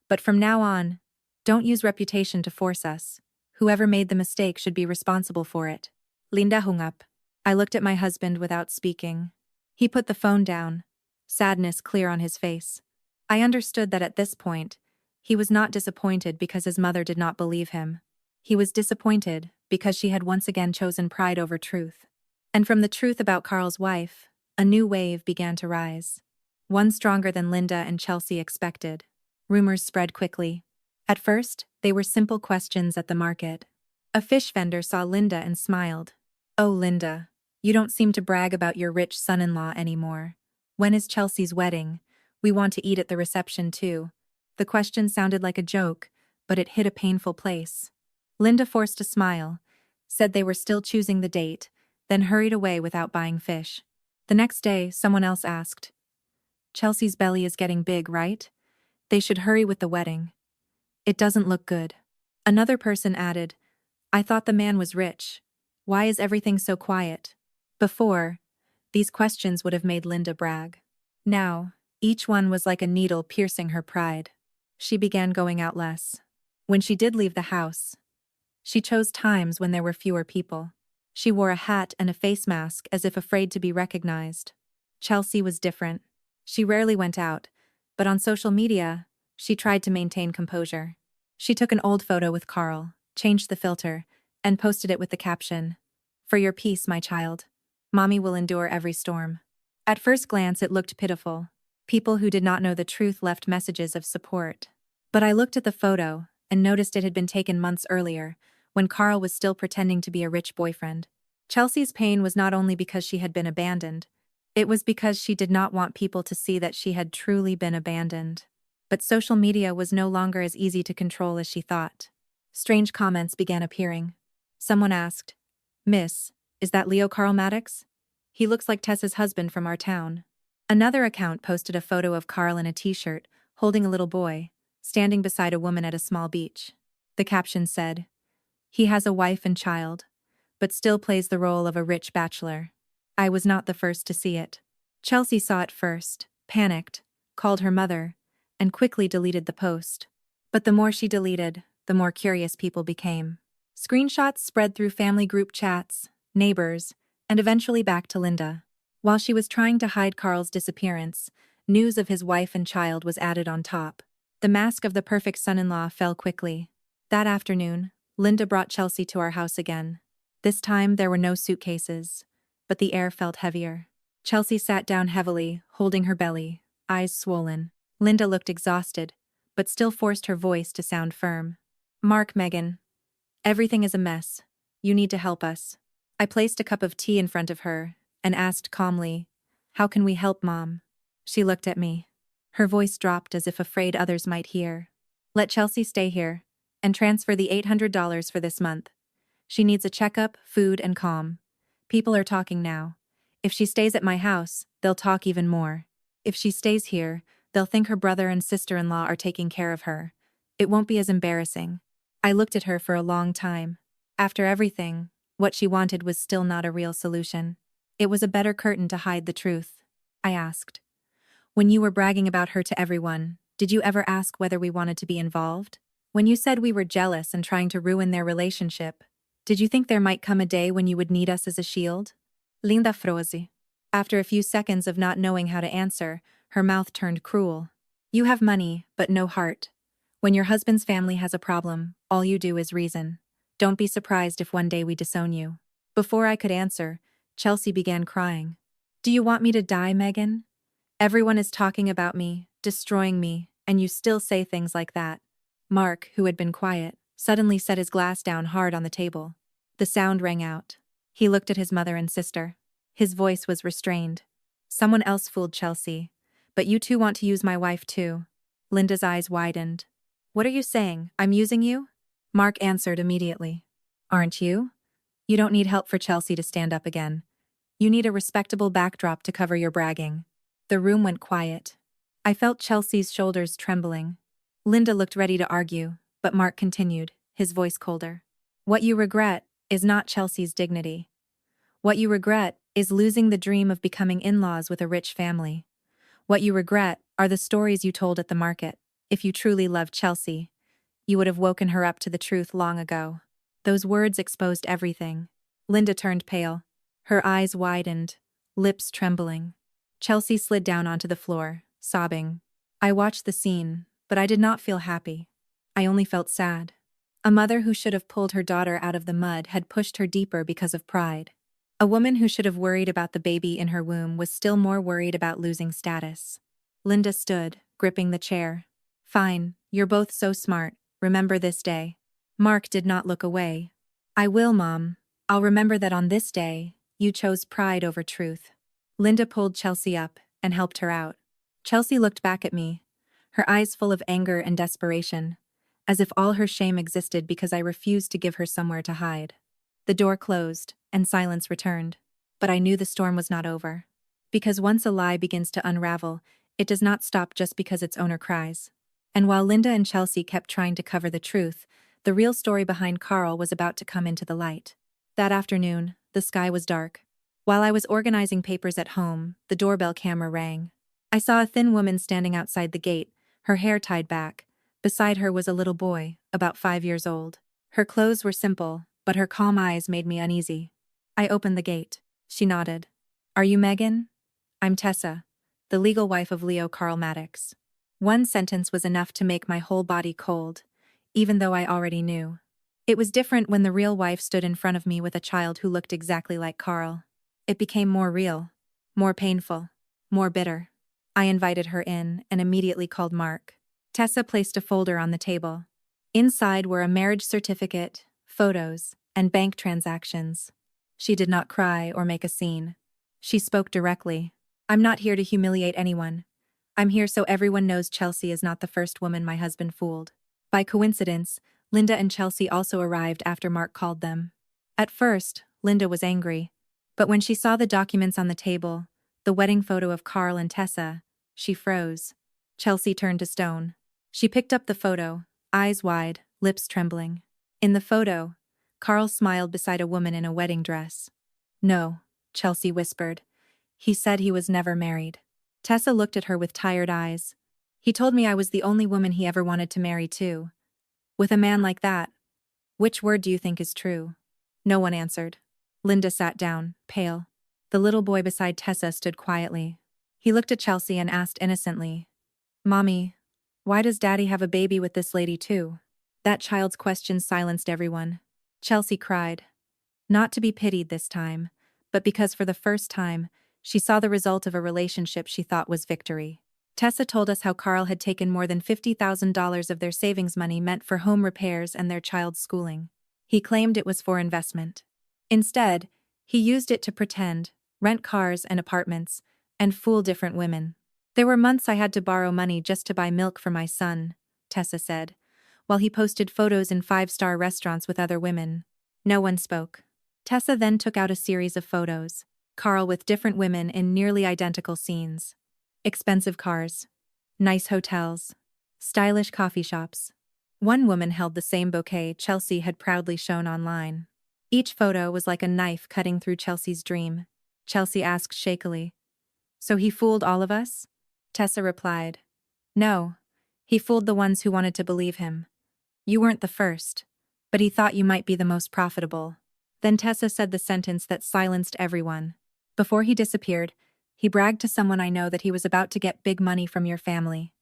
But from now on, don't use reputation to force us. Whoever made the mistake should be responsible for it." Linda hung up. I looked at my husband without speaking. He put the phone down, sadness clear on his face. I understood that at this point, he was not disappointed because his mother did not believe him. He was disappointed because she had once again chosen pride over truth. And from the truth about Carl's wife, a new wave began to rise. One stronger than Linda and Chelsea expected. Rumors spread quickly. At first, they were simple questions at the market. A fish vendor saw Linda and smiled. "Oh, Linda, you don't seem to brag about your rich son-in-law anymore. When is Chelsea's wedding? We want to eat at the reception too." The question sounded like a joke, but it hit a painful place. Linda forced a smile, said they were still choosing the date, then hurried away without buying fish. The next day, someone else asked, "Chelsea's belly is getting big, right? They should hurry with the wedding. It doesn't look good." Another person added, "I thought the man was rich. Why is everything so quiet?" Before, these questions would have made Linda brag. Now, each one was like a needle piercing her pride. She began going out less. When she did leave the house, she chose times when there were fewer people. She wore a hat and a face mask as if afraid to be recognized. Chelsea was different. She rarely went out, but on social media, she tried to maintain composure. She took an old photo with Carl, changed the filter, and posted it with the caption, "For your peace, my child. Mommy will endure every storm." At first glance, it looked pitiful. People who did not know the truth left messages of support. But I looked at the photo and noticed it had been taken months earlier, when Carl was still pretending to be a rich boyfriend. Chelsea's pain was not only because she had been abandoned, it was because she did not want people to see that she had truly been abandoned. But social media was no longer as easy to control as she thought. Strange comments began appearing. Someone asked, "Miss, is that Leo Carl Maddox? He looks like Tessa's husband from our town." Another account posted a photo of Carl in a t-shirt, holding a little boy, standing beside a woman at a small beach. The caption said, "He has a wife and child, but still plays the role of a rich bachelor." I was not the first to see it. Chelsea saw it first, panicked, called her mother, and quickly deleted the post. But the more she deleted, the more curious people became. Screenshots spread through family group chats, neighbors, and eventually back to Linda. While she was trying to hide Carl's disappearance, news of his wife and child was added on top. The mask of the perfect son-in-law fell quickly. That afternoon, Linda brought Chelsea to our house again. This time there were no suitcases, but the air felt heavier. Chelsea sat down heavily, holding her belly, eyes swollen. Linda looked exhausted, but still forced her voice to sound firm. "Mark, Megan. Everything is a mess. You need to help us." I placed a cup of tea in front of her and asked calmly, "How can we help, Mom?" She looked at me. Her voice dropped as if afraid others might hear. Let Chelsea stay here, and transfer the $800 for this month. She needs a checkup, food, and calm. People are talking now. If she stays at my house, they'll talk even more. If she stays here, they'll think her brother and sister-in-law are taking care of her. It won't be as embarrassing. I looked at her for a long time. After everything, what she wanted was still not a real solution. It was a better curtain to hide the truth. I asked. When you were bragging about her to everyone, did you ever ask whether we wanted to be involved? When you said we were jealous and trying to ruin their relationship, did you think there might come a day when you would need us as a shield? Linda froze. After a few seconds of not knowing how to answer, her mouth turned cruel. You have money, but no heart. When your husband's family has a problem, all you do is reason. Don't be surprised if one day we disown you. Before I could answer, Chelsea began crying. Do you want me to die, Megan? Everyone is talking about me, destroying me, and you still say things like that. Mark, who had been quiet, suddenly set his glass down hard on the table. The sound rang out. He looked at his mother and sister. His voice was restrained. Someone else fooled Chelsea. But you two want to use my wife too. Linda's eyes widened. What are you saying? I'm using you? Mark answered immediately. Aren't you? You don't need help for Chelsea to stand up again. You need a respectable backdrop to cover your bragging. The room went quiet. I felt Chelsea's shoulders trembling. Linda looked ready to argue, but Mark continued, his voice colder. What you regret is not Chelsea's dignity. What you regret is losing the dream of becoming in-laws with a rich family. What you regret are the stories you told at the market. If you truly loved Chelsea, you would have woken her up to the truth long ago. Those words exposed everything. Linda turned pale. Her eyes widened, lips trembling. Chelsea slid down onto the floor, sobbing. I watched the scene, but I did not feel happy. I only felt sad. A mother who should have pulled her daughter out of the mud had pushed her deeper because of pride. A woman who should have worried about the baby in her womb was still more worried about losing status. Linda stood, gripping the chair. Fine, you're both so smart. Remember this day. Mark did not look away. I will, Mom. I'll remember that on this day, you chose pride over truth. Linda pulled Chelsea up and helped her out. Chelsea looked back at me, her eyes full of anger and desperation, as if all her shame existed because I refused to give her somewhere to hide. The door closed, and silence returned. But I knew the storm was not over. Because once a lie begins to unravel, it does not stop just because its owner cries. And while Linda and Chelsea kept trying to cover the truth, the real story behind Carl was about to come into the light. That afternoon, the sky was dark. While I was organizing papers at home, the doorbell camera rang. I saw a thin woman standing outside the gate, her hair tied back. Beside her was a little boy, about 5 years old. Her clothes were simple, but her calm eyes made me uneasy. I opened the gate. She nodded. Are you Megan? I'm Tessa, the legal wife of Leo Carl Maddox. One sentence was enough to make my whole body cold, even though I already knew. It was different when the real wife stood in front of me with a child who looked exactly like Carl. It became more real, more painful, more bitter. I invited her in and immediately called Mark. Tessa placed a folder on the table. Inside were a marriage certificate, photos, and bank transactions. She did not cry or make a scene. She spoke directly. I'm not here to humiliate anyone. I'm here so everyone knows Chelsea is not the first woman my husband fooled. By coincidence, Linda and Chelsea also arrived after Mark called them. At first, Linda was angry. But when she saw the documents on the table, the wedding photo of Carl and Tessa, she froze. Chelsea turned to stone. She picked up the photo, eyes wide, lips trembling. In the photo, Carl smiled beside a woman in a wedding dress. No, Chelsea whispered. He said he was never married. Tessa looked at her with tired eyes. He told me I was the only woman he ever wanted to marry too. With a man like that, which word do you think is true? No one answered. Linda sat down, pale. The little boy beside Tessa stood quietly. He looked at Chelsea and asked innocently, Mommy, why does Daddy have a baby with this lady too? That child's question silenced everyone. Chelsea cried. Not to be pitied this time, but because for the first time, she saw the result of a relationship she thought was victory. Tessa told us how Carl had taken more than $50,000 of their savings money meant for home repairs and their child's schooling. He claimed it was for investment. Instead, he used it to pretend, rent cars and apartments, and fool different women. There were months I had to borrow money just to buy milk for my son, Tessa said, while he posted photos in five-star restaurants with other women. No one spoke. Tessa then took out a series of photos. Carl with different women in nearly identical scenes. Expensive cars. Nice hotels. Stylish coffee shops. One woman held the same bouquet Chelsea had proudly shown online. Each photo was like a knife cutting through Chelsea's dream. Chelsea asked shakily, "So he fooled all of us?" Tessa replied, "No. He fooled the ones who wanted to believe him. You weren't the first, but he thought you might be the most profitable." Then Tessa said the sentence that silenced everyone. Before he disappeared, he bragged to someone I know that he was about to get big money from your family.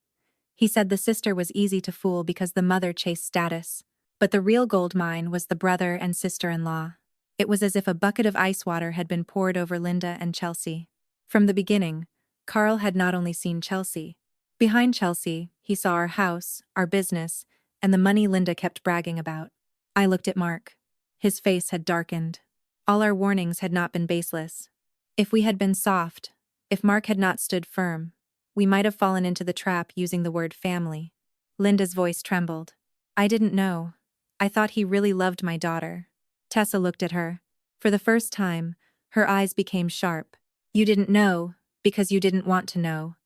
He said the sister was easy to fool because the mother chased status, but the real gold mine was the brother and sister-in-law. It was as if a bucket of ice water had been poured over Linda and Chelsea. From the beginning, Carl had not only seen Chelsea. Behind Chelsea, he saw our house, our business, and the money Linda kept bragging about. I looked at Mark. His face had darkened. All our warnings had not been baseless. If we had been soft, if Mark had not stood firm, we might have fallen into the trap using the word family. Linda's voice trembled. "I didn't know. I thought he really loved my daughter." Tessa looked at her. For the first time, her eyes became sharp. "You didn't know, because you didn't want to know.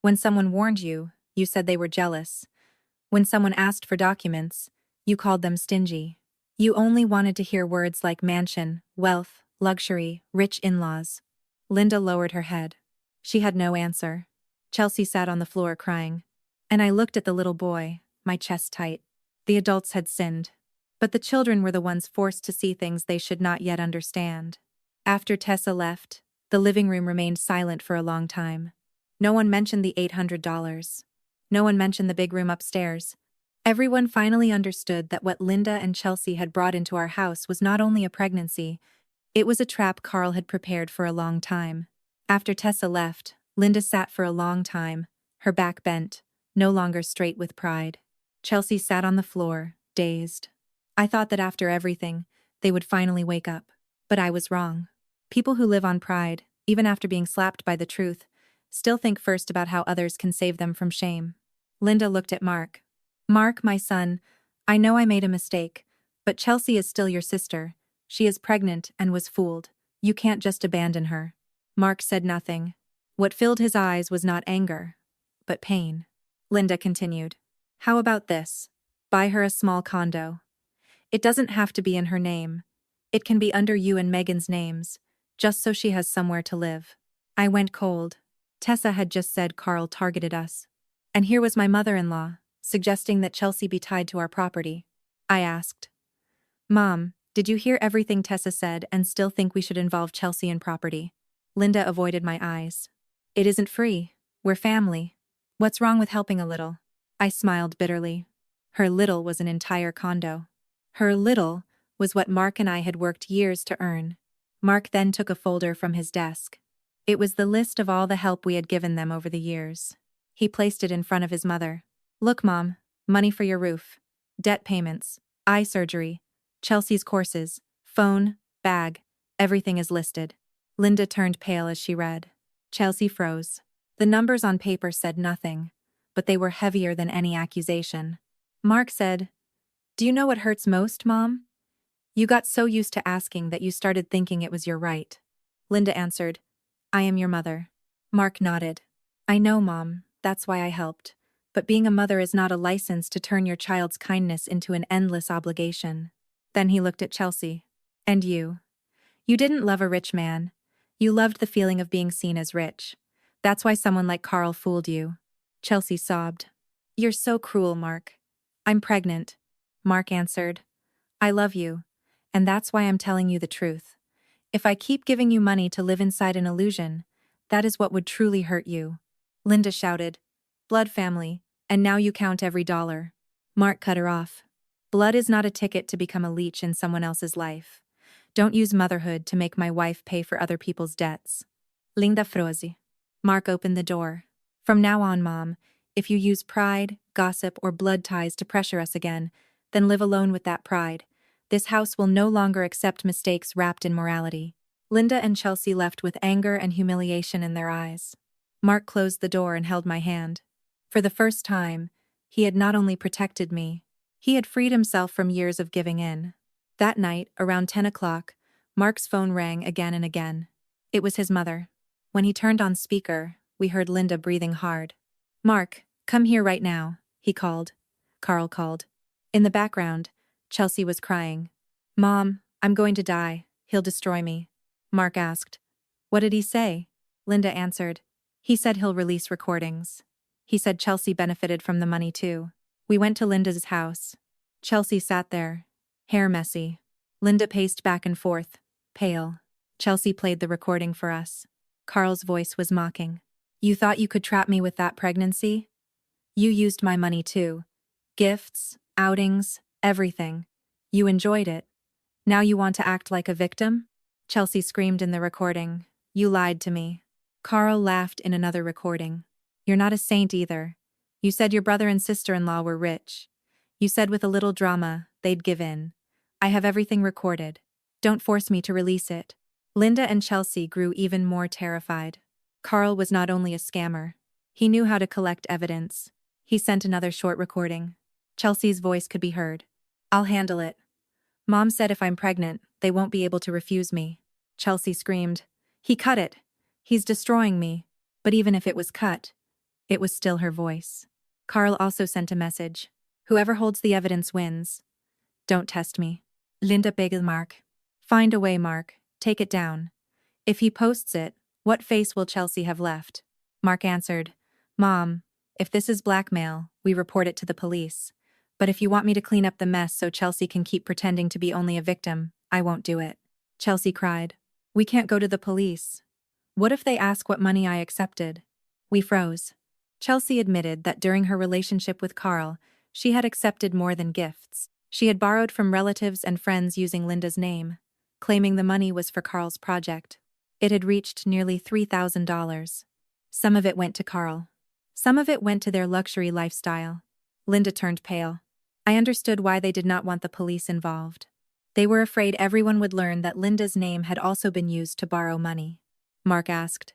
When someone warned you, you said they were jealous. When someone asked for documents, you called them stingy. You only wanted to hear words like mansion, wealth, luxury, rich in-laws." Linda lowered her head. She had no answer. Chelsea sat on the floor crying. And I looked at the little boy, my chest tight. The adults had sinned. But the children were the ones forced to see things they should not yet understand. After Tessa left, the living room remained silent for a long time. No one mentioned the $800. No one mentioned the big room upstairs. Everyone finally understood that what Linda and Chelsea had brought into our house was not only a pregnancy, it was a trap Carl had prepared for a long time. After Tessa left, Linda sat for a long time, her back bent, no longer straight with pride. Chelsea sat on the floor, dazed. I thought that after everything, they would finally wake up. But I was wrong. People who live on pride, even after being slapped by the truth, still think first about how others can save them from shame. Linda looked at Mark. "Mark, my son, I know I made a mistake, but Chelsea is still your sister. She is pregnant and was fooled. You can't just abandon her." Mark said nothing. What filled his eyes was not anger, but pain. Linda continued. "How about this? Buy her a small condo. It doesn't have to be in her name. It can be under you and Megan's names, just so she has somewhere to live." I went cold. Tessa had just said Carl targeted us. And here was my mother-in-law, suggesting that Chelsea be tied to our property. I asked, "Mom, did you hear everything Tessa said and still think we should involve Chelsea in property?" Linda avoided my eyes. "It isn't free. We're family. What's wrong with helping a little?" I smiled bitterly. Her little was an entire condo. Her little was what Mark and I had worked years to earn. Mark then took a folder from his desk. It was the list of all the help we had given them over the years. He placed it in front of his mother. "Look, Mom, money for your roof, debt payments, eye surgery, Chelsea's courses, phone, bag, everything is listed." Linda turned pale as she read. Chelsea froze. The numbers on paper said nothing, but they were heavier than any accusation. Mark said, "Do you know what hurts most, Mom? You got so used to asking that you started thinking it was your right." Linda answered, "I am your mother." Mark nodded. "I know, Mom, that's why I helped. But being a mother is not a license to turn your child's kindness into an endless obligation." Then he looked at Chelsea. "And you? You didn't love a rich man. You loved the feeling of being seen as rich. That's why someone like Carl fooled you." Chelsea sobbed. "You're so cruel, Mark." "I'm pregnant," Mark answered. "I love you, and that's why I'm telling you the truth. If I keep giving you money to live inside an illusion, that is what would truly hurt you." Linda shouted, "Blood family, and now you count every dollar." Mark cut her off. "Blood is not a ticket to become a leech in someone else's life. Don't use motherhood to make my wife pay for other people's debts." Linda froze. Mark opened the door. "From now on, Mom, if you use pride, gossip, or blood ties to pressure us again, then live alone with that pride. This house will no longer accept mistakes wrapped in morality." Linda and Chelsea left with anger and humiliation in their eyes. Mark closed the door and held my hand. For the first time, he had not only protected me, he had freed himself from years of giving in. That night, around 10 o'clock, Mark's phone rang again and again. It was his mother. When he turned on speaker, we heard Linda breathing hard. "Mark, come here right now," he called. Carl called. In the background, Chelsea was crying. "Mom, I'm going to die. He'll destroy me." Mark asked. "What did he say?" Linda answered. "He said he'll release recordings. He said Chelsea benefited from the money too." We went to Linda's house. Chelsea sat there, hair messy. Linda paced back and forth, pale. Chelsea played the recording for us. Carl's voice was mocking. "You thought you could trap me with that pregnancy? You used my money too. Gifts, outings, everything. You enjoyed it. Now you want to act like a victim?" Chelsea screamed in the recording. "You lied to me." Carl laughed in another recording. "You're not a saint either. You said your brother and sister-in-law were rich. You said with a little drama, they'd give in. I have everything recorded. Don't force me to release it." Linda and Chelsea grew even more terrified. Carl was not only a scammer. He knew how to collect evidence. He sent another short recording. Chelsea's voice could be heard. "I'll handle it. Mom said if I'm pregnant, they won't be able to refuse me." Chelsea screamed. "He cut it. He's destroying me." But even if it was cut, it was still her voice. Carl also sent a message. "Whoever holds the evidence wins. Don't test me." Linda begged Mark. "Find a way, Mark. Take it down. If he posts it, what face will Chelsea have left?" Mark answered, "Mom, if this is blackmail, we report it to the police. But if you want me to clean up the mess so Chelsea can keep pretending to be only a victim, I won't do it." Chelsea cried. "We can't go to the police. What if they ask what money I accepted?" We froze. Chelsea admitted that during her relationship with Carl, she had accepted more than gifts. She had borrowed from relatives and friends using Linda's name, claiming the money was for Carl's project. It had reached nearly $3,000. Some of it went to Carl. Some of it went to their luxury lifestyle. Linda turned pale. I understood why they did not want the police involved. They were afraid everyone would learn that Linda's name had also been used to borrow money. Mark asked,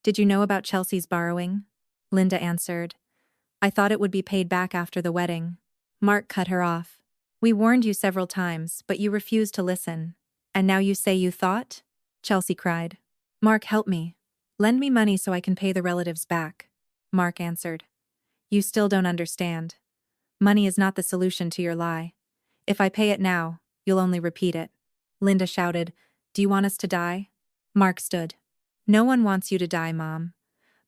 "Did you know about Chelsea's borrowing?" Linda answered, "I thought it would be paid back after the wedding." Mark cut her off. "We warned you several times, but you refused to listen. And now you say you thought?" Chelsea cried. "Mark, help me. Lend me money so I can pay the relatives back." Mark answered, "You still don't understand. Money is not the solution to your lie. If I pay it now, you'll only repeat it." Linda shouted, "Do you want us to die?" Mark stood. "No one wants you to die, Mom.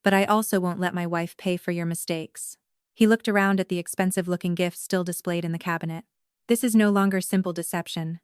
But I also won't let my wife pay for your mistakes." He looked around at the expensive-looking gifts still displayed in the cabinet. "This is no longer simple deception.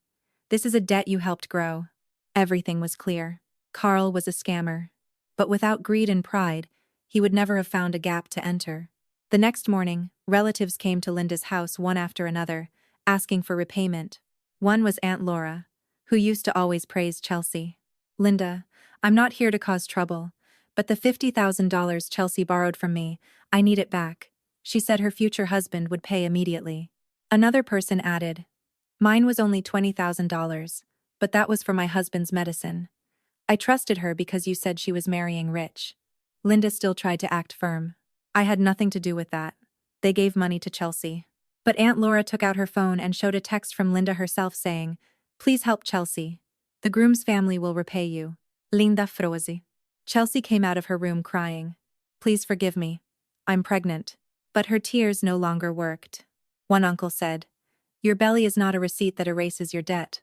This is a debt you helped grow." Everything was clear. Carl was a scammer. But without greed and pride, he would never have found a gap to enter. The next morning, relatives came to Linda's house one after another, asking for repayment. One was Aunt Laura, who used to always praise Chelsea. "Linda, I'm not here to cause trouble, but the $50,000 Chelsea borrowed from me, I need it back." She said her future husband would pay immediately. Another person added, "Mine was only $20,000, but that was for my husband's medicine. I trusted her because you said she was marrying rich." Linda still tried to act firm. "I had nothing to do with that. They gave money to Chelsea." But Aunt Laura took out her phone and showed a text from Linda herself saying, "Please help Chelsea. The groom's family will repay you. Linda Frozi." Chelsea came out of her room crying, "Please forgive me. I'm pregnant." But her tears no longer worked. One uncle said, "Your belly is not a receipt that erases your debt.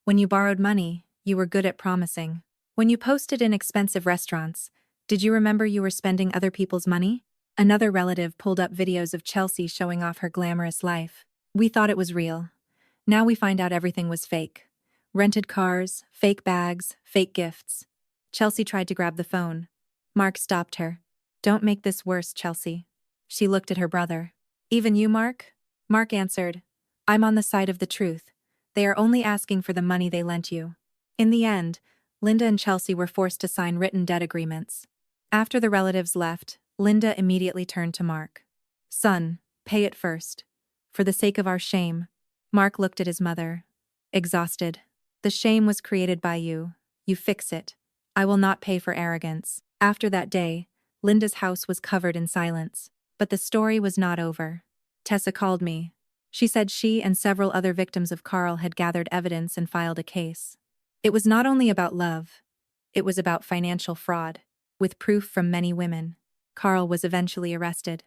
When you borrowed money, you were good at promising. When you posted in expensive restaurants, did you remember you were spending other people's money?" Another relative pulled up videos of Chelsea showing off her glamorous life. "We thought it was real. Now we find out everything was fake. Rented cars, fake bags, fake gifts." Chelsea tried to grab the phone. Mark stopped her. "Don't make this worse, Chelsea." She looked at her brother. "Even you, Mark?" Mark answered, "I'm on the side of the truth. They are only asking for the money they lent you." In the end, Linda and Chelsea were forced to sign written debt agreements. After the relatives left, Linda immediately turned to Mark. "Son, pay it first. For the sake of our shame." Mark looked at his mother, exhausted. "The shame was created by you. You fix it. I will not pay for arrogance." After that day, Linda's house was covered in silence. But the story was not over. Tessa called me. She said she and several other victims of Carl had gathered evidence and filed a case. It was not only about love. It was about financial fraud, with proof from many women. Carl was eventually arrested.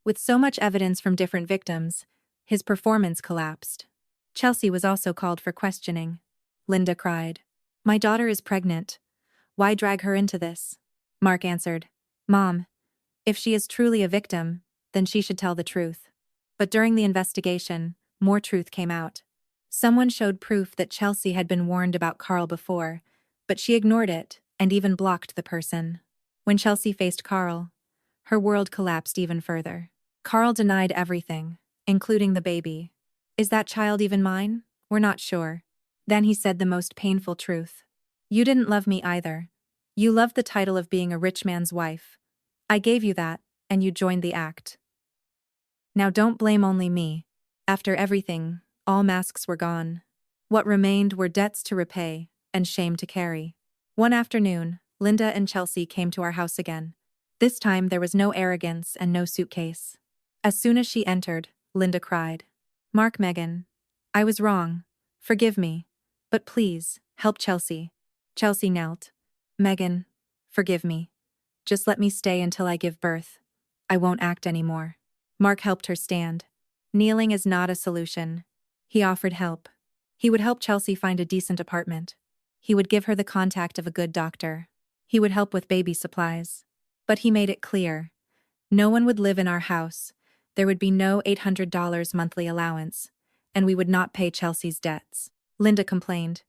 With so much evidence from different victims, his performance collapsed. Chelsea was also called for questioning. Linda cried, "My daughter is pregnant. Why drag her into this?" Mark answered, "Mom, if she is truly a victim, then she should tell the truth." But during the investigation, more truth came out. Someone showed proof that Chelsea had been warned about Carl before, but she ignored it and even blocked the person. When Chelsea faced Carl, her world collapsed even further. Carl denied everything, including the baby. "Is that child even mine? We're not sure." Then he said the most painful truth. "You didn't love me either. You loved the title of being a rich man's wife. I gave you that, and you joined the act. Now don't blame only me. After everything, all masks were gone. What remained were debts to repay and shame to carry." One afternoon, Linda and Chelsea came to our house again. This time there was no arrogance and no suitcase. As soon as she entered, Linda cried, "Mark, Megan, I was wrong. Forgive me. But please, help Chelsea." Chelsea knelt. "Megan, forgive me. Just let me stay until I give birth. I won't act anymore." Mark helped her stand. Kneeling is not a solution. He offered help. He would help Chelsea find a decent apartment. He would give her the contact of a good doctor. He would help with baby supplies. But he made it clear. No one would live in our house. There would be no $800 monthly allowance, and we would not pay Chelsea's debts. Linda complained.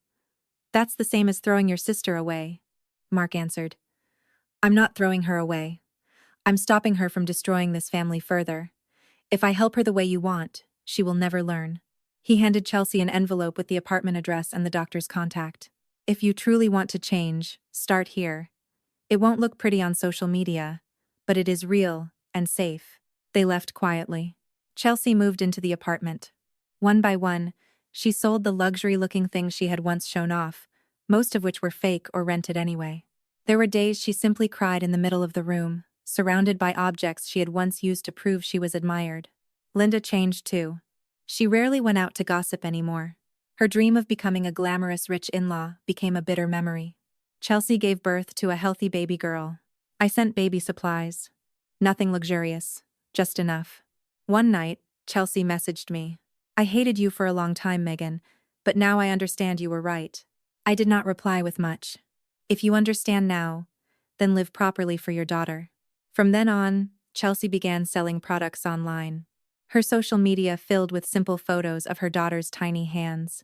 "That's the same as throwing your sister away." Mark answered, "I'm not throwing her away. I'm stopping her from destroying this family further. If I help her the way you want, she will never learn." He handed Chelsea an envelope with the apartment address and the doctor's contact. "If you truly want to change, start here. It won't look pretty on social media, but it is real and safe." They left quietly. Chelsea moved into the apartment. One by one, she sold the luxury-looking things she had once shown off, most of which were fake or rented anyway. There were days she simply cried in the middle of the room, surrounded by objects she had once used to prove she was admired. Linda changed too. She rarely went out to gossip anymore. Her dream of becoming a glamorous rich in-law became a bitter memory. Chelsea gave birth to a healthy baby girl. I sent baby supplies. Nothing luxurious, just enough. One night, Chelsea messaged me. "I hated you for a long time, Megan, but now I understand you were right." I did not reply with much. "If you understand now, then live properly for your daughter." From then on, Chelsea began selling products online. Her social media filled with simple photos of her daughter's tiny hands.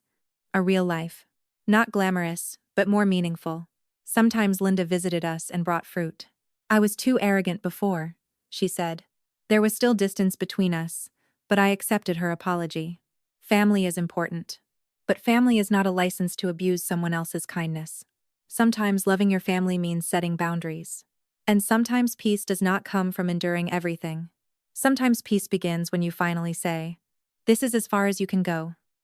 A real life. Not glamorous, but more meaningful. Sometimes Linda visited us and brought fruit. "I was too arrogant before," she said. There was still distance between us, but I accepted her apology. Family is important. But family is not a license to abuse someone else's kindness. Sometimes loving your family means setting boundaries. And sometimes peace does not come from enduring everything. Sometimes peace begins when you finally say, "This is as far as you can go."